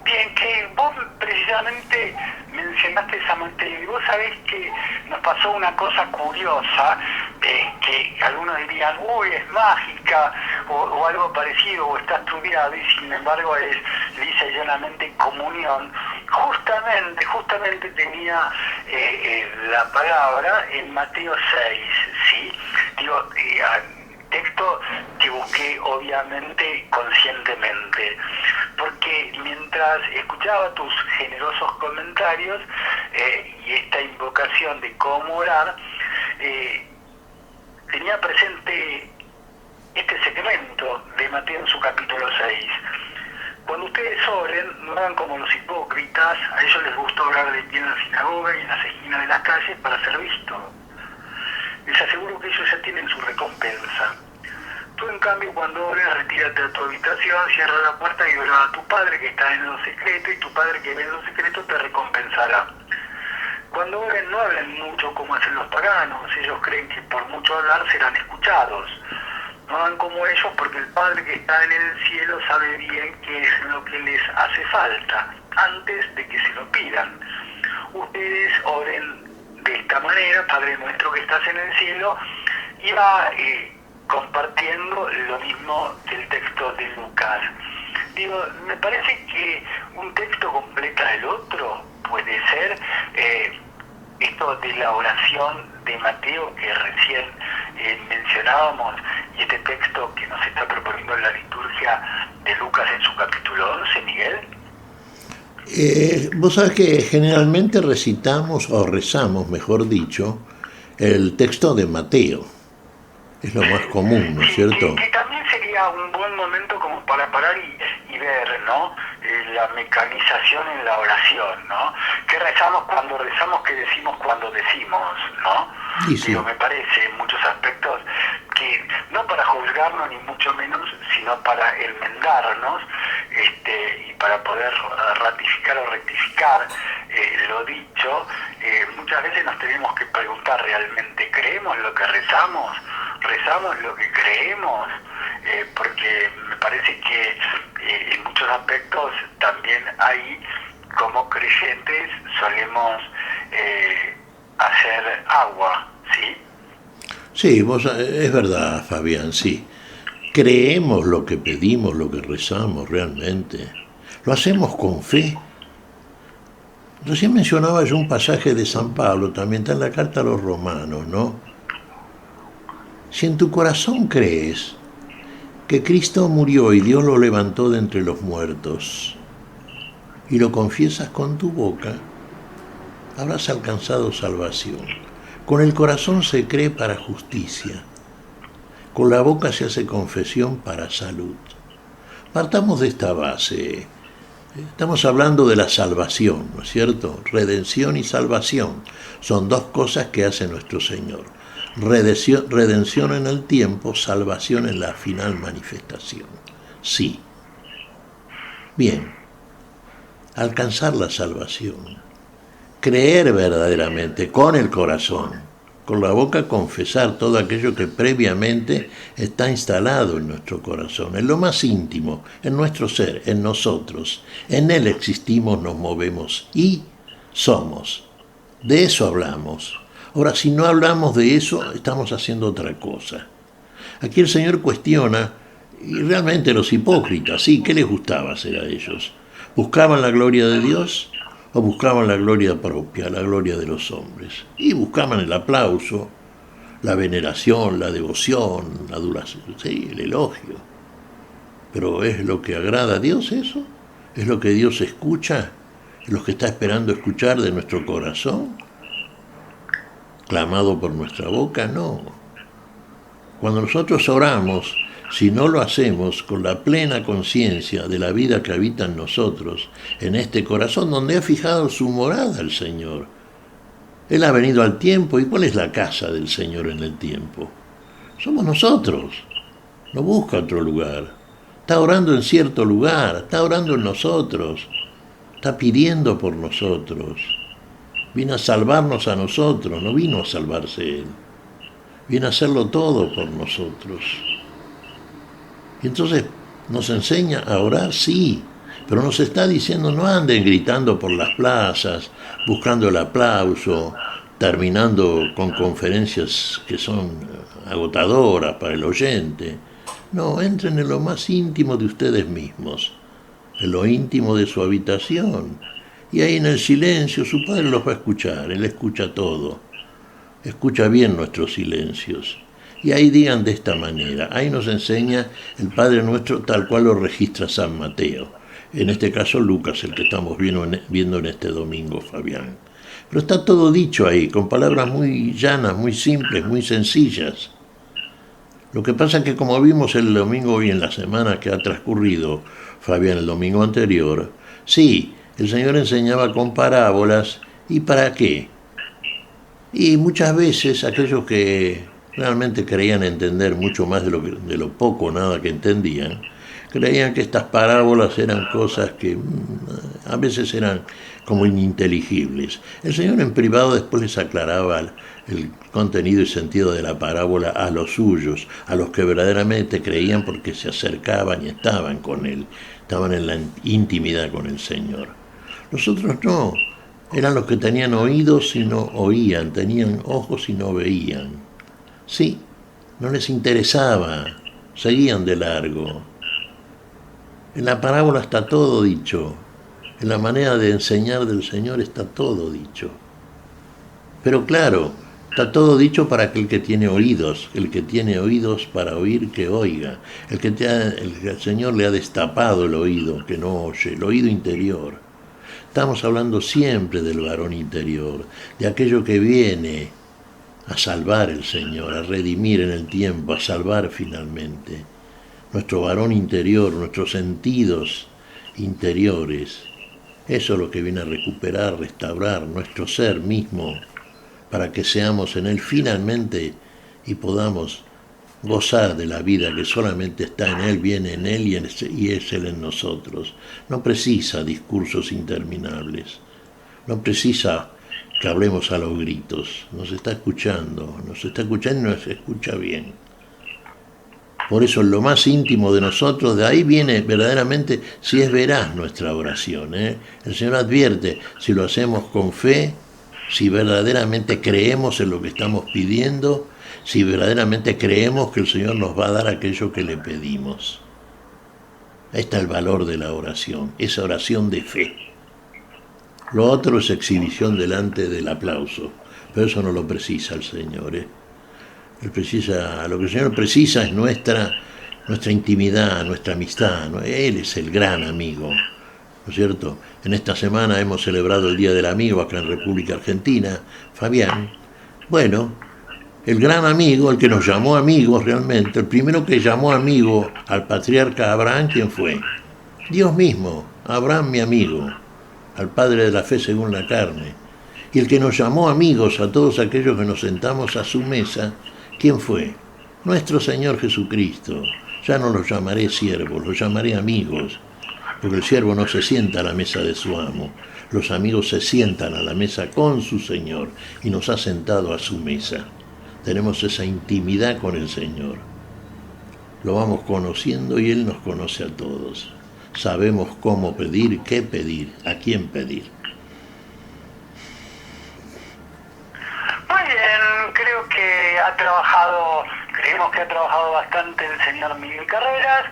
Bien, que vos precisamente mencionaste esa materia y vos sabés que nos pasó una cosa curiosa, que algunos dirían, uy, es mágica, o algo parecido, o está estudiado, y sin embargo es lisa y llanamente comunión. Justamente tenía la palabra en Mateo 6, ¿sí? Digo, texto que busqué obviamente conscientemente, porque mientras escuchaba tus generosos comentarios y esta invocación de cómo orar, tenía presente este segmento de Mateo en su capítulo 6. Cuando ustedes oren, no hagan como los hipócritas, a ellos les gusta orar de pie en la sinagoga y en las esquinas de las calles para ser vistos. Les aseguro que ellos ya tienen su recompensa. Tú, en cambio, cuando ores, retírate a tu habitación, cierra la puerta y ora a tu Padre que está en lo secreto, y tu Padre que ve en lo secreto te recompensará. Cuando oren, no hablen mucho como hacen los paganos. Ellos creen que por mucho hablar serán escuchados. No hagan como ellos, porque el Padre que está en el cielo sabe bien qué es lo que les hace falta, antes de que se lo pidan. Ustedes oren de esta manera: Padre nuestro que estás en el cielo, y va compartiendo lo mismo que el texto de Lucas. Digo, me parece que un texto completa el otro. Puede ser esto de la oración de Mateo que recién mencionábamos, y este texto que nos está proponiendo la liturgia de Lucas en su capítulo 11, Miguel. Vos sabés que generalmente recitamos, o rezamos, mejor dicho, el texto de Mateo. Es lo más común, ¿no es cierto? Que también sería un buen momento como para parar y ver, ¿no? La mecanización en la oración, ¿no? ¿Qué rezamos cuando rezamos? ¿Qué decimos cuando decimos, no? Sí, sí. Digo, me parece en muchos aspectos que no para juzgarnos ni mucho menos, sino para enmendarnos, y para poder ratificar o rectificar lo dicho. Muchas veces nos tenemos que preguntar, ¿realmente creemos lo que rezamos? ¿Rezamos lo que creemos? Porque me parece que en muchos aspectos también ahí, como creyentes, solemos hacer agua, ¿sí? Sí, es verdad, Fabián, sí. Creemos lo que pedimos, lo que rezamos realmente. Lo hacemos con fe. Recién mencionaba yo un pasaje de San Pablo, también está en la carta a los Romanos, ¿no? Si en tu corazón crees que Cristo murió y Dios lo levantó de entre los muertos, y lo confiesas con tu boca, habrás alcanzado salvación. Con el corazón se cree para justicia, con la boca se hace confesión para salud. Partamos de esta base. Estamos hablando de la salvación, ¿no es cierto? Redención y salvación son dos cosas que hace nuestro Señor. Redención en el tiempo, salvación en la final manifestación. Sí. Bien. Alcanzar la salvación. Creer verdaderamente con el corazón, con la boca confesar todo aquello que previamente está instalado en nuestro corazón, en lo más íntimo, en nuestro ser, en nosotros. En Él existimos, nos movemos y somos. De eso hablamos. Ahora, si no hablamos de eso, estamos haciendo otra cosa. Aquí el Señor cuestiona, y realmente los hipócritas, ¿sí? ¿Qué les gustaba hacer a ellos? ¿Buscaban la gloria de Dios o buscaban la gloria propia, la gloria de los hombres, y buscaban el aplauso, la veneración, la devoción, la adoración, sí, el elogio. Pero ¿es lo que agrada a Dios eso? ¿Es lo que Dios escucha? ¿Es lo que está esperando escuchar de nuestro corazón? ¿Clamado por nuestra boca? No. Cuando nosotros oramos, si no lo hacemos con la plena conciencia de la vida que habita en nosotros, en este corazón donde ha fijado su morada el Señor, Él ha venido al tiempo. ¿Y cuál es la casa del Señor en el tiempo? Somos nosotros. No busca otro lugar. Está orando en cierto lugar, está orando en nosotros, está pidiendo por nosotros. Vino a salvarnos a nosotros, no vino a salvarse Él. Viene a hacerlo todo por nosotros. Y entonces nos enseña a orar, sí, pero nos está diciendo no anden gritando por las plazas, buscando el aplauso, terminando con conferencias que son agotadoras para el oyente. No, entren en lo más íntimo de ustedes mismos, en lo íntimo de su habitación. Y ahí en el silencio su Padre los va a escuchar, Él escucha todo. Escucha bien nuestros silencios. Y ahí digan de esta manera. Ahí nos enseña el Padre Nuestro tal cual lo registra San Mateo. En este caso Lucas, el que estamos viendo en este domingo, Fabián. Pero está todo dicho ahí, con palabras muy llanas, muy simples, muy sencillas. Lo que pasa es que como vimos el domingo y en la semana que ha transcurrido, Fabián, el domingo anterior, sí, el Señor enseñaba con parábolas. ¿Y para qué? Y muchas veces aquellos que realmente creían entender mucho más de lo poco o nada que entendían, creían que estas parábolas eran cosas que a veces eran como ininteligibles. El Señor en privado después les aclaraba el contenido y sentido de la parábola a los suyos, a los que verdaderamente creían porque se acercaban y estaban con Él, estaban en la intimidad con el Señor. Los otros no. Eran los que tenían oídos y no oían, tenían ojos y no veían. Sí, no les interesaba, seguían de largo. En la parábola está todo dicho, en la manera de enseñar del Señor está todo dicho. Pero claro, está todo dicho para aquel que tiene oídos, el que tiene oídos para oír que oiga, el que el Señor le ha destapado el oído, que no oye, el oído interior. Estamos hablando siempre del varón interior, de aquello que viene a salvar el Señor, a redimir en el tiempo, a salvar finalmente. Nuestro varón interior, nuestros sentidos interiores, eso es lo que viene a recuperar, restaurar nuestro ser mismo, para que seamos en Él finalmente y podamos gozar de la vida que solamente está en Él, viene en Él y es Él en nosotros. No precisa discursos interminables, no precisa que hablemos a los gritos. Nos está escuchando y nos escucha bien. Por eso en lo más íntimo de nosotros, de ahí viene verdaderamente si es veraz nuestra oración. El Señor advierte si lo hacemos con fe, si verdaderamente creemos en lo que estamos pidiendo, si verdaderamente creemos que el Señor nos va a dar aquello que le pedimos. Ahí está el valor de la oración, esa oración de fe. Lo otro es exhibición delante del aplauso, pero eso no lo precisa el Señor. Lo que el Señor precisa es nuestra intimidad, nuestra amistad, ¿no? Él es el gran amigo, ¿no es cierto? En esta semana hemos celebrado el Día del Amigo acá en República Argentina, Fabián. Bueno, el gran amigo, el que nos llamó amigos realmente, el primero que llamó amigo al patriarca Abraham, ¿quién fue? Dios mismo, Abraham mi amigo, al padre de la fe según la carne. Y el que nos llamó amigos a todos aquellos que nos sentamos a su mesa, ¿quién fue? Nuestro Señor Jesucristo. Ya no los llamaré siervos, los llamaré amigos, porque el siervo no se sienta a la mesa de su amo. Los amigos se sientan a la mesa con su Señor y nos ha sentado a su mesa. Tenemos esa intimidad con el Señor. Lo vamos conociendo y Él nos conoce a todos. Sabemos cómo pedir, qué pedir, a quién pedir. Muy bien, creemos que ha trabajado bastante el señor Miguel Carreras,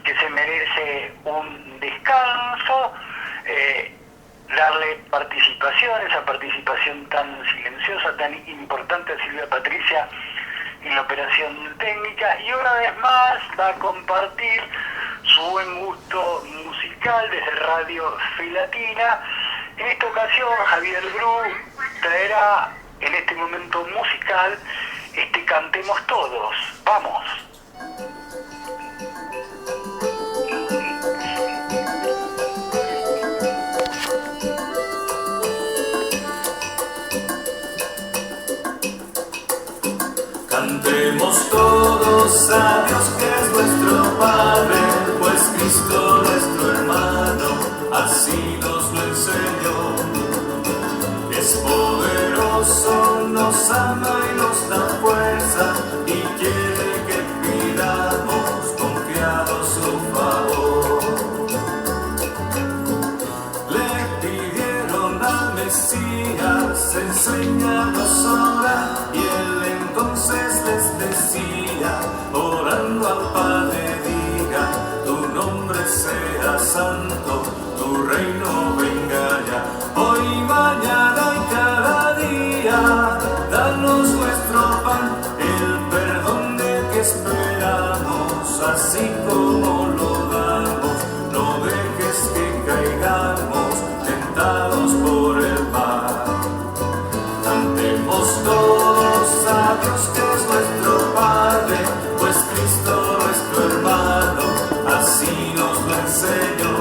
que se merece un descanso. darle participación, esa participación tan silenciosa, tan importante a Silvia Patricia en la operación técnica, y una vez más va a compartir su buen gusto musical desde Radio Fe Latina. En esta ocasión Javier Bru traerá en este momento musical Cantemos Todos. ¡Vamos! Cantemos todos a Dios que es nuestro Padre, pues Cristo nuestro hermano, así nos lo enseñó. Es poderoso, nos ama y nos da fuerza, y quiere que pidamos confiados su favor. Le pidieron al Mesías, enséñanos a orar, y él entonces les decía, orando al Padre diga, tu nombre sea santo, tu reino venga ya, hoy, mañana y cada día, danos nuestro pan, el perdón de que esperamos, así como lo damos, no dejes que caigamos, tentados por el mal. Cantemos todos a Dios que es nuestro Padre, pues Cristo nuestro hermano, así nos lo enseñó.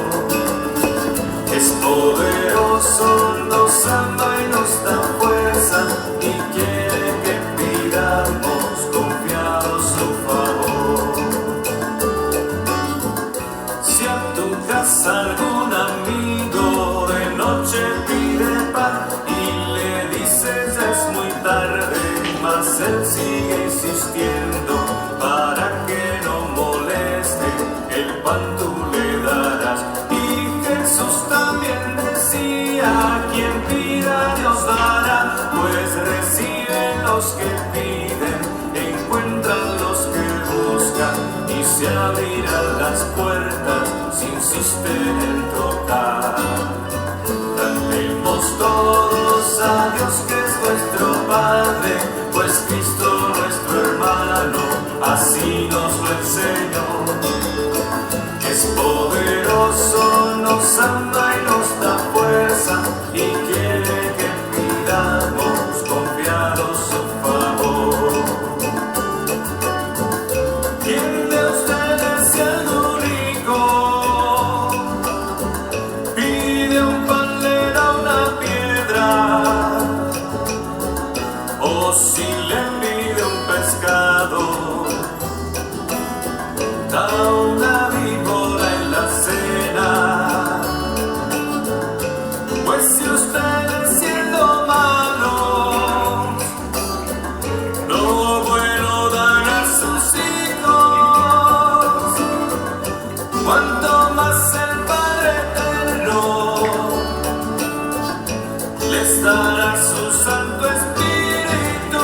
Es poderoso, nos ama y nos da fuerza, y quiere que pidamos confiados su favor. Si a tu casa algún amigo de noche pide pan, y le dices es muy tarde, mas él sigue insistiendo, para que no moleste, el pan tú le darás. Y Jesús también decía, quien pida Dios dará, pues reciben los que piden, encuentran los que buscan, y se abrirán las puertas si insisten en tocar. Cantemos todos a Dios que es nuestro Padre, pues Cristo nuestro hermano, así nos lo enseñó. Es poderoso, nos ama y nos da fuerza, y quiere que pidamos confiados su favor. ¿Quién de ustedes, si algún rico pide un pan, le da una piedra? O si le pide un pescado, da una víbora en la cena? Pues si ustedes siendo malos, lo bueno dan a sus hijos, cuanto más el Padre eterno les dará su Santo Espíritu.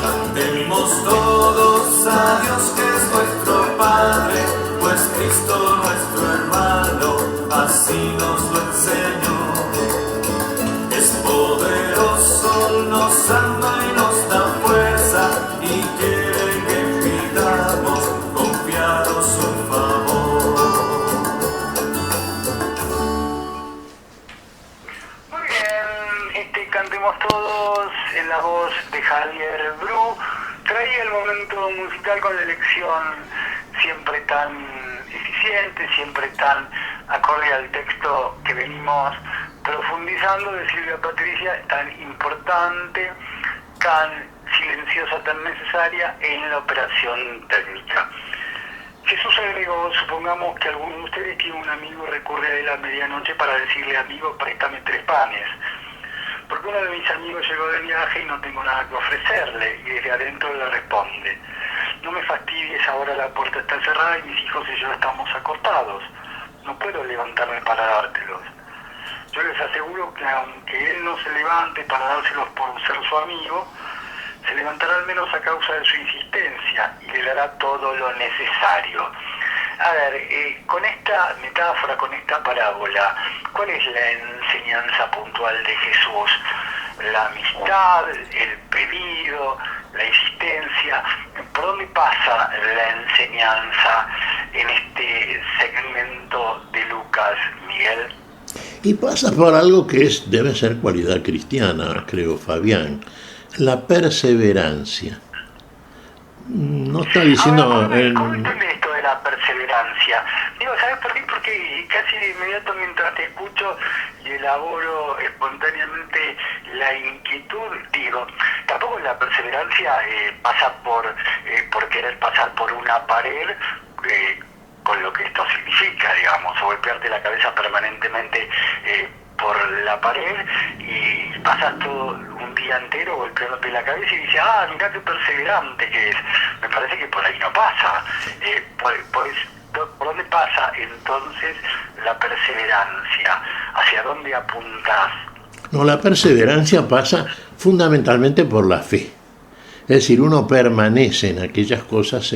Cantemos todos a Dios que es nuestro Padre, pues Cristo nuestro hermano, así nos lo enseñó. Es poderoso, nos ama y nos da fuerza, y quiere que pidamos confiados su favor. Muy bien, Cantemos Todos en la voz de Javier Bru traía el momento musical con la elección siempre tan eficiente, siempre tan acorde al texto que venimos profundizando de Silvia Patricia, tan importante, tan silenciosa, tan necesaria en la operación técnica. Jesús agregó, supongamos que alguno de ustedes tiene un amigo y recurre a él a medianoche para decirle, amigo, préstame 3 panes. Porque uno de mis amigos llegó de viaje y no tengo nada que ofrecerle, y desde adentro le responde, no me fastidies, ahora la puerta está cerrada y mis hijos y yo estamos acostados, no puedo levantarme para dártelos. Yo les aseguro que aunque él no se levante para dárselos por ser su amigo, se levantará al menos a causa de su insistencia y le dará todo lo necesario. A ver, con esta metáfora, con esta parábola, ¿cuál es la enseñanza enseñanza puntual de Jesús. La amistad, el pedido, la insistencia. ¿Por dónde pasa la enseñanza en este segmento de Lucas, Miguel? Y pasa por algo que debe ser cualidad cristiana, creo, Fabián, la perseverancia. No está diciendo... ¿Cómo entiendes esto de la perseverancia? Digo, ¿sabes por qué? Porque casi de inmediato mientras te escucho y elaboro espontáneamente la inquietud, digo, tampoco la perseverancia pasa por querer pasar por una pared, con lo que esto significa, digamos, o golpearte la cabeza permanentemente por la pared y pasas todo un día entero golpeándote la cabeza y dices, mirá qué perseverante que es. Me parece que por ahí no pasa. ¿Por dónde pasa entonces la perseverancia? ¿Hacia dónde apuntás? No, la perseverancia pasa fundamentalmente por la fe. Es decir, uno permanece en aquellas cosas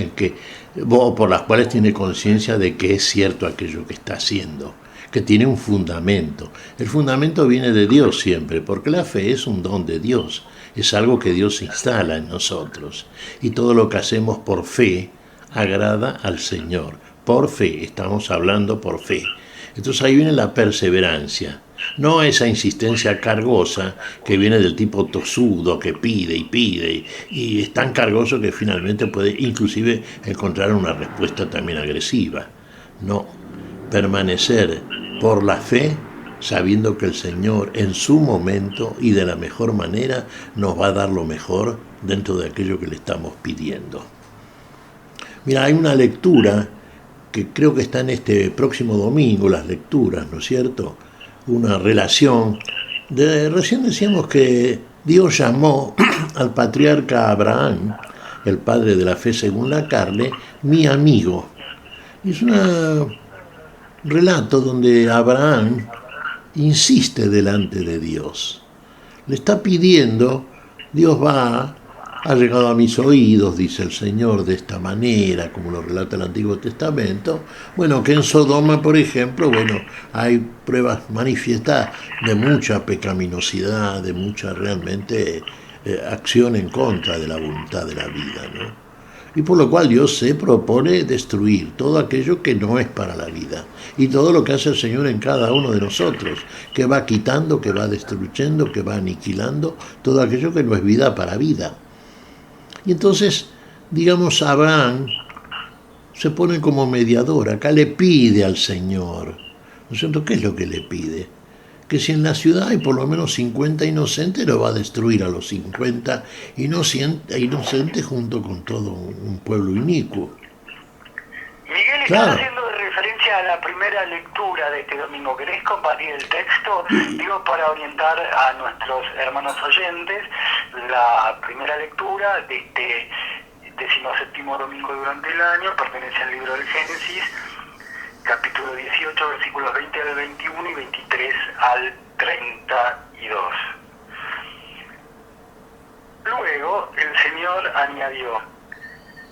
por las cuales tiene conciencia de que es cierto aquello que está haciendo, que tiene un fundamento. El fundamento viene de Dios siempre, porque la fe es un don de Dios, es algo que Dios instala en nosotros. Y todo lo que hacemos por fe agrada al Señor. Por fe, estamos hablando por fe. Entonces ahí viene la perseverancia. No esa insistencia cargosa que viene del tipo tosudo, que pide y es tan cargoso que finalmente puede inclusive encontrar una respuesta también agresiva. No, permanecer por la fe, sabiendo que el Señor en su momento y de la mejor manera nos va a dar lo mejor dentro de aquello que le estamos pidiendo. Mira, hay una lectura que creo que está en este próximo domingo, las lecturas, ¿no es cierto?, una relación. Recién decíamos que Dios llamó al patriarca Abraham, el padre de la fe según la carne, mi amigo. Y es un relato donde Abraham insiste delante de Dios. Le está pidiendo, Dios ha llegado a mis oídos, dice el Señor, de esta manera, como lo relata el Antiguo Testamento. Bueno, que en Sodoma, por ejemplo, hay pruebas manifiestas de mucha pecaminosidad, de mucha realmente acción en contra de la voluntad de la vida, ¿no? Y por lo cual Dios se propone destruir todo aquello que no es para la vida. Y todo lo que hace el Señor en cada uno de nosotros, que va quitando, que va destruyendo, que va aniquilando, todo aquello que no es vida para vida. Y entonces, digamos, Abraham se pone como mediador. Acá le pide al Señor, ¿no es cierto? ¿Qué es lo que le pide? Que si en la ciudad hay por lo menos 50 inocentes, lo va a destruir a los 50 inocentes junto con todo un pueblo inicuo. Miguel, claro. Estás haciendo referencia a la primera lectura de este domingo. ¿Querés compartir el texto? Digo, para orientar a nuestros hermanos oyentes, la primera lectura de este 17º domingo durante el año pertenece al libro del Génesis, capítulo 18, versículos 20 al 21 y 23 al 32. Luego el Señor añadió: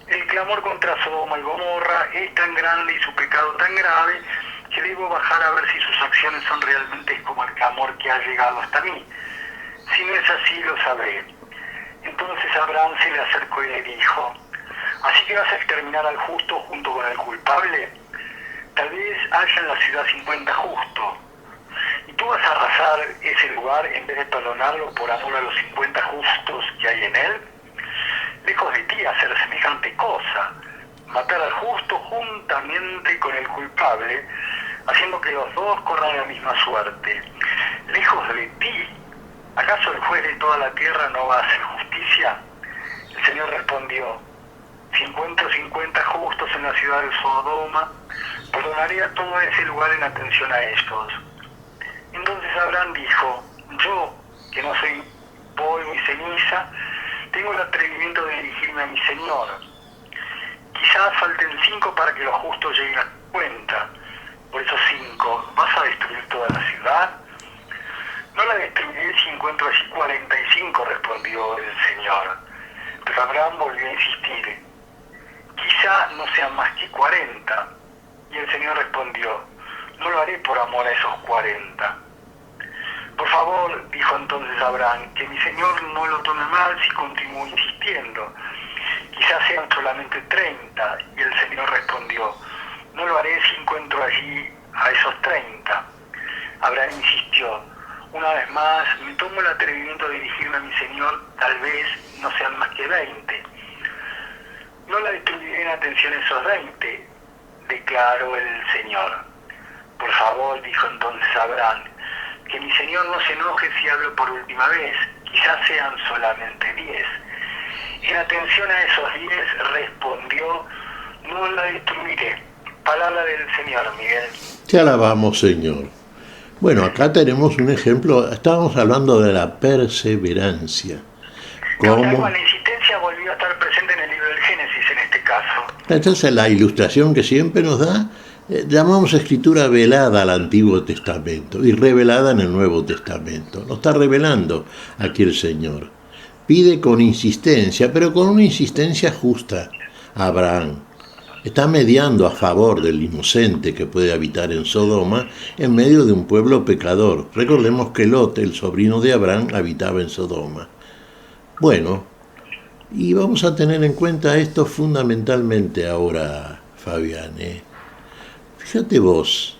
el clamor contra Sodoma y Gomorra es tan grande y su pecado tan grave que debo bajar a ver si sus acciones son realmente como el clamor que ha llegado hasta mí. Si no es así, lo sabré. Entonces Abraham se le acercó y le dijo: ¿así que vas a exterminar al justo junto con el culpable? Tal vez haya en la ciudad 50 justos, y tú vas a arrasar ese lugar en vez de perdonarlo por amor a los 50 justos que hay en él. Lejos de ti hacer semejante cosa, matar al justo juntamente con el culpable, haciendo que los dos corran la misma suerte. Lejos de ti, ¿acaso el juez de toda la tierra no va a hacer justicia? El Señor respondió: si encuentro 50 justos en la ciudad de Sodoma, perdonaré a todo ese lugar en atención a estos. Entonces Abraham dijo: yo, que no soy polvo y ceniza, tengo el atrevimiento de dirigirme a mi Señor. Quizás falten 5 para que los justos lleguen a 50. Por esos 5, ¿vas a destruir toda la ciudad? No la destruiré si encuentro allí 45, respondió el Señor. Pero Abraham volvió a insistir: quizá no sean más que 40. Y el Señor respondió: no lo haré por amor a esos 40. Por favor, dijo entonces Abraham, que mi señor no lo tome mal si continúo insistiendo. Quizás sean solamente 30. Y el Señor respondió, no lo haré si encuentro allí a esos 30. Abraham insistió, una vez más, me tomo el atrevimiento de dirigirme a mi señor, tal vez no sean más que 20. No la destruiré en atención esos 20, declaró el Señor. Por favor, dijo entonces Abraham, que mi señor no se enoje si hablo por última vez, quizás sean solamente 10. En atención a esos 10 respondió, no la destruiré. Palabra del Señor, Miguel. Te alabamos, Señor. Bueno, acá tenemos un ejemplo, estábamos hablando de la perseverancia. ¿Cómo? La insistencia volvió a estar presente en el libro del Génesis en este caso. Entonces la ilustración que siempre nos da, llamamos escritura velada al Antiguo Testamento y revelada en el Nuevo Testamento. Nos está revelando aquí el Señor. Pide con insistencia, pero con una insistencia justa a Abraham. Está mediando a favor del inocente que puede habitar en Sodoma en medio de un pueblo pecador. Recordemos que Lot, el sobrino de Abraham, habitaba en Sodoma. Bueno, y vamos a tener en cuenta esto fundamentalmente ahora, Fabián. Fíjate vos,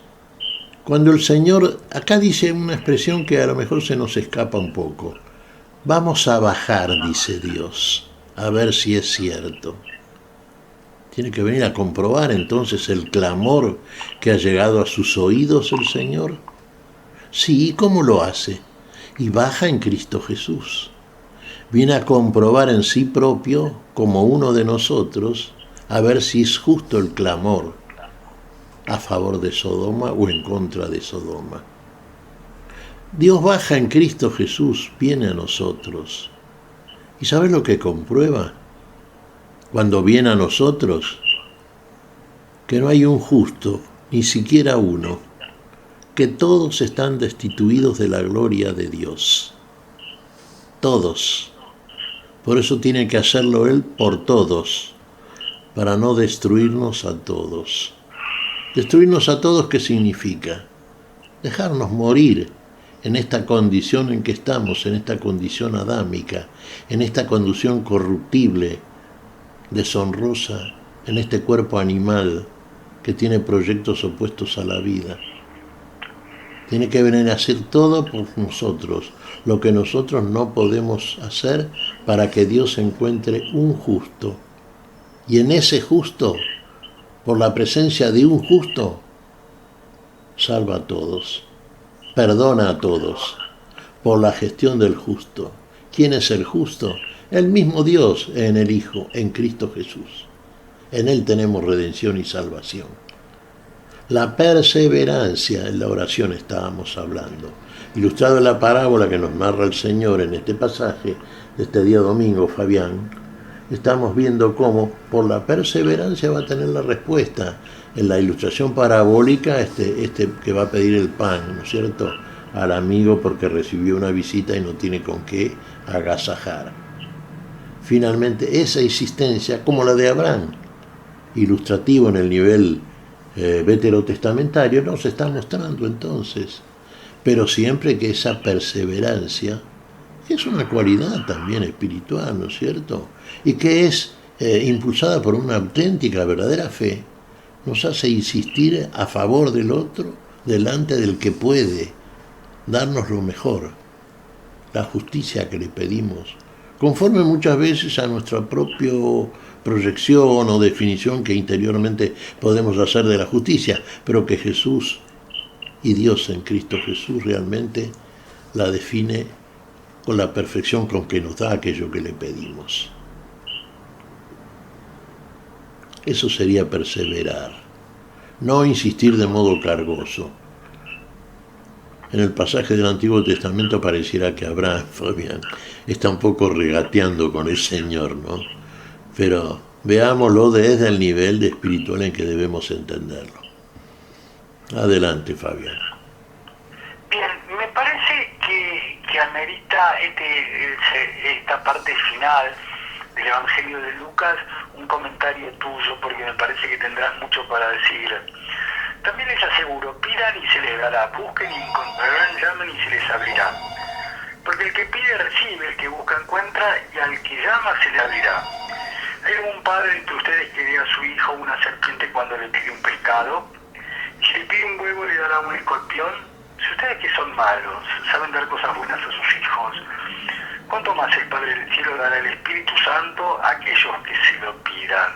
cuando el Señor, acá dice una expresión que a lo mejor se nos escapa un poco. Vamos a bajar, dice Dios, a ver si es cierto. Tiene que venir a comprobar entonces el clamor que ha llegado a sus oídos el Señor. Sí, ¿cómo lo hace? Y baja en Cristo Jesús. Viene a comprobar en sí propio, como uno de nosotros, a ver si es justo el clamor a favor de Sodoma o en contra de Sodoma. Dios baja en Cristo Jesús, viene a nosotros. ¿Y sabes lo que comprueba? Cuando viene a nosotros, que no hay un justo, ni siquiera uno, que todos están destituidos de la gloria de Dios. Todos. Por eso tiene que hacerlo Él por todos, para no destruirnos a todos. Destruirnos a todos, ¿qué significa? Dejarnos morir en esta condición en que estamos, en esta condición adámica, en esta condición corruptible, deshonrosa, en este cuerpo animal que tiene proyectos opuestos a la vida. Tiene que venir a hacer todo por nosotros, lo que nosotros no podemos hacer para que Dios encuentre un justo. Y en ese justo, por la presencia de un justo, salva a todos, perdona a todos, por la gestión del justo. ¿Quién es el justo? El mismo Dios en el Hijo, en Cristo Jesús. En Él tenemos redención y salvación. La perseverancia, en la oración estábamos hablando, ilustrado en la parábola que nos narra el Señor en este pasaje de este día domingo, Fabián, estamos viendo cómo por la perseverancia va a tener la respuesta. En la ilustración parabólica, este que va a pedir el pan, ¿no es cierto?, al amigo porque recibió una visita y no tiene con qué agasajar. Finalmente, esa insistencia, como la de Abraham, ilustrativo en el nivel veterotestamentario, nos está mostrando entonces, pero siempre que esa perseverancia, que es una cualidad también espiritual, ¿no es cierto?, y que es impulsada por una auténtica, verdadera fe, nos hace insistir a favor del otro, delante del que puede darnos lo mejor, la justicia que le pedimos, conforme muchas veces a nuestra propia proyección o definición que interiormente podemos hacer de la justicia, pero que Jesús y Dios en Cristo Jesús realmente la define con la perfección con que nos da aquello que le pedimos. Eso sería perseverar, no insistir de modo cargoso. En el pasaje del Antiguo Testamento pareciera que Abraham, Fabián, está un poco regateando con el Señor, ¿no? Pero veámoslo desde el nivel de espiritual en que debemos entenderlo. Adelante, Fabián. Bien, me parece que amerita esta parte final del Evangelio de Lucas un comentario tuyo, porque me parece que tendrás mucho para decir. También les aseguro, pidan y se les dará, busquen y encontrarán, llamen y se les abrirá. Porque el que pide recibe, el que busca encuentra, y al que llama se le abrirá. ¿Hay algún padre entre ustedes que dé a su hijo una serpiente cuando le pide un pescado? Si le pide un huevo le dará un escorpión. Si ustedes que son malos saben dar cosas buenas a sus hijos, ¿cuánto más el Padre del Cielo dará el Espíritu Santo a aquellos que se lo pidan?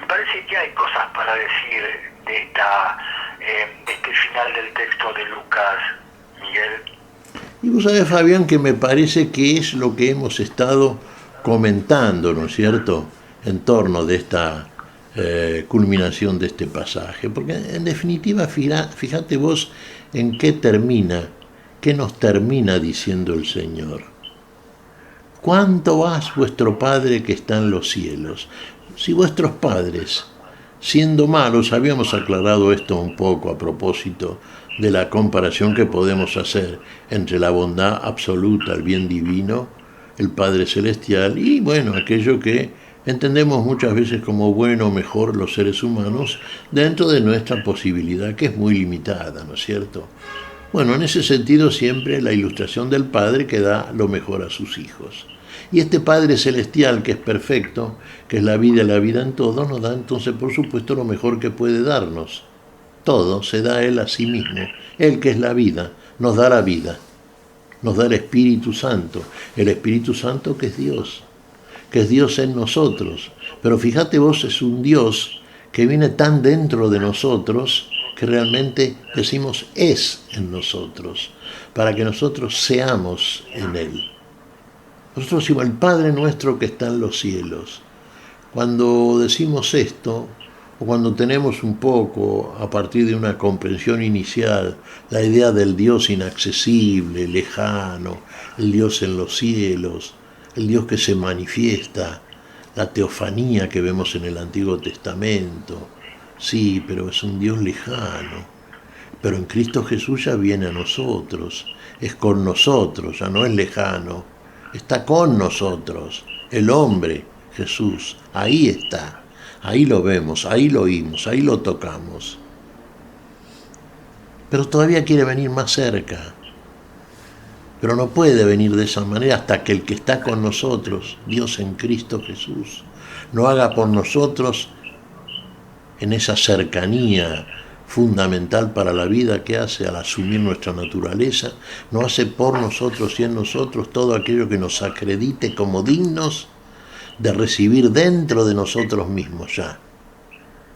Me parece que hay cosas para decir de este final del texto de Lucas, Miguel. Y vos sabés, Fabián, que me parece que es lo que hemos estado comentando, ¿no es cierto?, en torno de esta culminación de este pasaje. Porque en definitiva, fíjate vos en qué nos termina diciendo el Señor. ¿Cuánto más vuestro Padre que está en los cielos? Si vuestros padres, siendo malos, habíamos aclarado esto un poco a propósito de la comparación que podemos hacer entre la bondad absoluta, el bien divino, el Padre Celestial, y bueno, aquello que entendemos muchas veces como bueno o mejor los seres humanos dentro de nuestra posibilidad, que es muy limitada, ¿no es cierto? Bueno, en ese sentido siempre la ilustración del Padre que da lo mejor a sus hijos. Y este Padre Celestial, que es perfecto, que es la vida en todo, nos da entonces, por supuesto, lo mejor que puede darnos. Todo se da a Él a sí mismo. Él, que es la vida, nos da la vida. Nos da el Espíritu Santo que es Dios en nosotros. Pero fíjate vos, es un Dios que viene tan dentro de nosotros que realmente decimos es en nosotros, para que nosotros seamos en Él. Nosotros decimos el Padre nuestro que está en los cielos. Cuando decimos esto, o cuando tenemos un poco, a partir de una comprensión inicial, la idea del Dios inaccesible, lejano, el Dios en los cielos, el Dios que se manifiesta, la teofanía que vemos en el Antiguo Testamento. Sí, pero es un Dios lejano. Pero en Cristo Jesús ya viene a nosotros, es con nosotros, ya no es lejano, está con nosotros, el hombre, Jesús, ahí está. Ahí lo vemos, ahí lo oímos, ahí lo tocamos. Pero todavía quiere venir más cerca. Pero no puede venir de esa manera hasta que el que está con nosotros, Dios en Cristo Jesús, no haga por nosotros en esa cercanía fundamental para la vida que hace al asumir nuestra naturaleza, no hace por nosotros y en nosotros todo aquello que nos acredite como dignos de recibir dentro de nosotros mismos ya.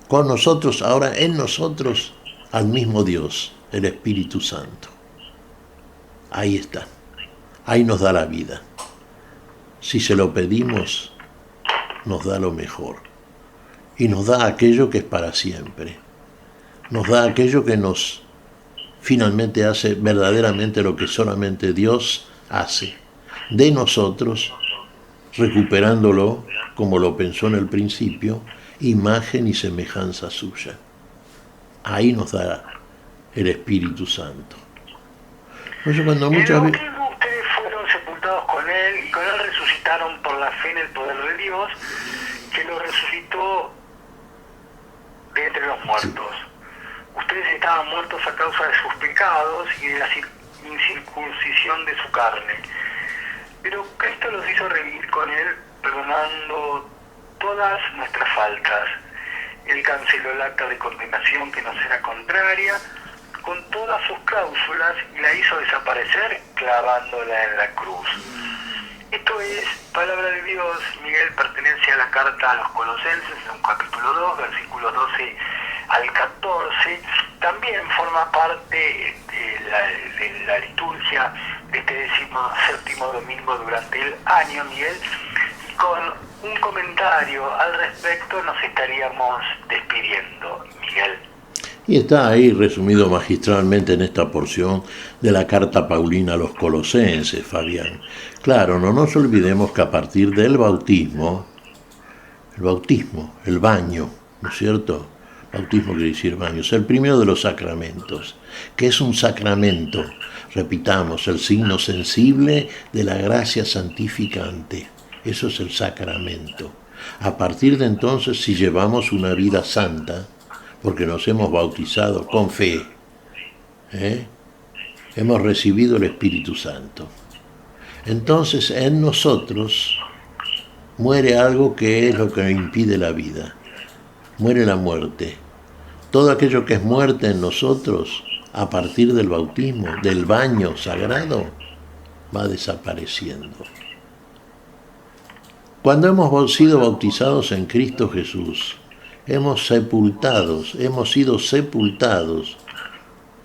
Con nosotros, ahora en nosotros, al mismo Dios, el Espíritu Santo. Ahí está. Ahí nos da la vida. Si se lo pedimos, nos da lo mejor. Y nos da aquello que es para siempre. Nos da aquello que nos finalmente hace verdaderamente lo que solamente Dios hace. De nosotros, recuperándolo, como lo pensó en el principio, imagen y semejanza suya. Ahí nos da el Espíritu Santo. Oye, cuando muchas veces ustedes fueron sepultados con Él y con Él resucitaron por la fe en el poder de Dios, que lo resucitó de entre los muertos. Sí. Ustedes estaban muertos a causa de sus pecados y de la incircuncisión de su carne. Pero Cristo los hizo revivir con Él, perdonando todas nuestras faltas. Él canceló el acta de condenación que nos era contraria, con todas sus cláusulas, y la hizo desaparecer clavándola en la cruz. Esto es palabra de Dios. Miguel, pertenece a la carta a los Colosenses, en un capítulo 2, versículos 12 al 14. También forma parte de la liturgia de este 17º domingo durante el año, Miguel. Y con un comentario al respecto nos estaríamos despidiendo, Miguel. Y está ahí resumido magistralmente en esta porción de la carta paulina a los Colosenses, Fabián. Claro, no nos olvidemos que a partir del bautismo, el baño, ¿no es cierto? Bautismo quiere decir baño, es el primero de los sacramentos, que es un sacramento, repitamos, el signo sensible de la gracia santificante. Eso es el sacramento. A partir de entonces, si llevamos una vida santa, porque nos hemos bautizado con fe, hemos recibido el Espíritu Santo. Entonces en nosotros muere algo que es lo que impide la vida, muere la muerte. Todo aquello que es muerte en nosotros, a partir del bautismo, del baño sagrado, va desapareciendo. Cuando hemos sido bautizados en Cristo Jesús, hemos sido sepultados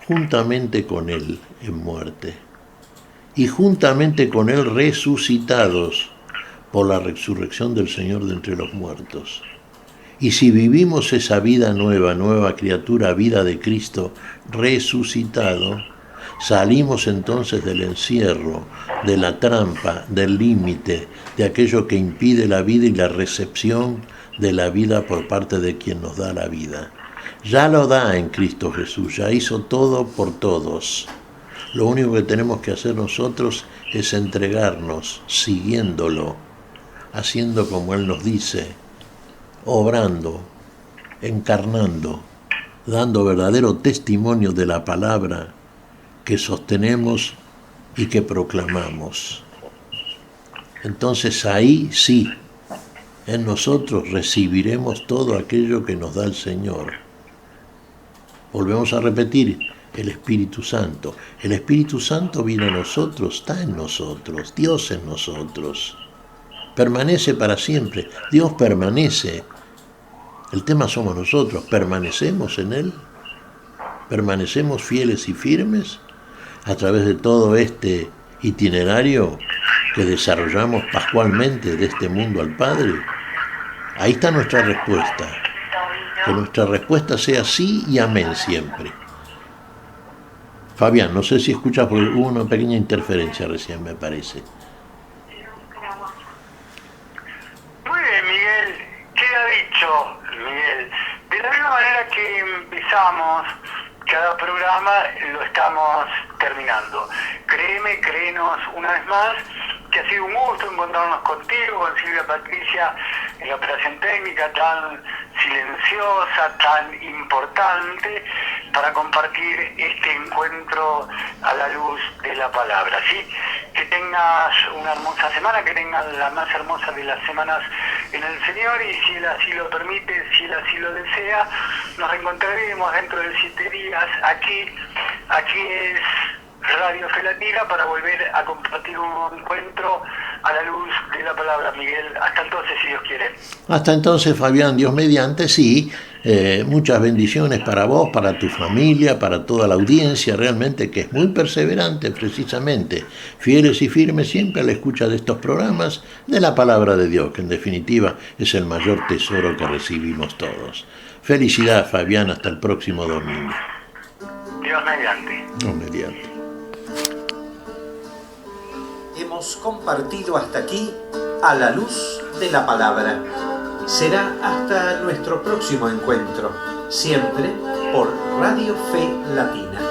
juntamente con Él en muerte y juntamente con Él resucitados por la resurrección del Señor de entre los muertos. Y si vivimos esa vida nueva, nueva criatura, vida de Cristo resucitado, salimos entonces del encierro, de la trampa, del límite, de aquello que impide la vida y la recepción de la vida por parte de quien nos da la vida. Ya lo da en Cristo Jesús, ya hizo todo por todos. Lo único que tenemos que hacer nosotros es entregarnos, siguiéndolo, haciendo como Él nos dice, obrando, encarnando, dando verdadero testimonio de la palabra que sostenemos y que proclamamos. Entonces ahí sí, en nosotros recibiremos todo aquello que nos da el Señor. Volvemos a repetir, el Espíritu Santo. El Espíritu Santo viene a nosotros, está en nosotros, Dios en nosotros. Permanece para siempre, Dios permanece. El tema somos nosotros, ¿permanecemos en Él? ¿Permanecemos fieles y firmes a través de todo este itinerario que desarrollamos pascualmente de este mundo al Padre? Ahí está nuestra respuesta. Que nuestra respuesta sea sí y amén siempre. Fabián, no sé si escuchas porque hubo una pequeña interferencia recién, me parece. Muy bien, Miguel. Queda dicho, Miguel. De la misma manera que empezamos cada programa, lo estamos terminando. Créenos una vez más que ha sido un gusto encontrarnos contigo, con Silvia Patricia, en la operación técnica tan silenciosa, tan importante, para compartir este encuentro a la luz de la palabra, ¿sí? Que tengas una hermosa semana, que tengas la más hermosa de las semanas en el Señor, y si Él así lo permite, si Él así lo desea, nos reencontraremos dentro de 7 días aquí es Radio Fe Latina, para volver a compartir un encuentro a la luz de la palabra, Miguel. Hasta entonces, si Dios quiere. Hasta entonces, Fabián, Dios mediante, sí. Muchas bendiciones para vos, para tu familia, para toda la audiencia, realmente que es muy perseverante, precisamente, fieles y firmes siempre a la escucha de estos programas de la palabra de Dios, que en definitiva es el mayor tesoro que recibimos todos. Felicidad, Fabián, hasta el próximo domingo. Dios mediante. Dios mediante. Hemos compartido hasta aquí a la luz de la palabra. Será hasta nuestro próximo encuentro, siempre por Radio Fe Latina.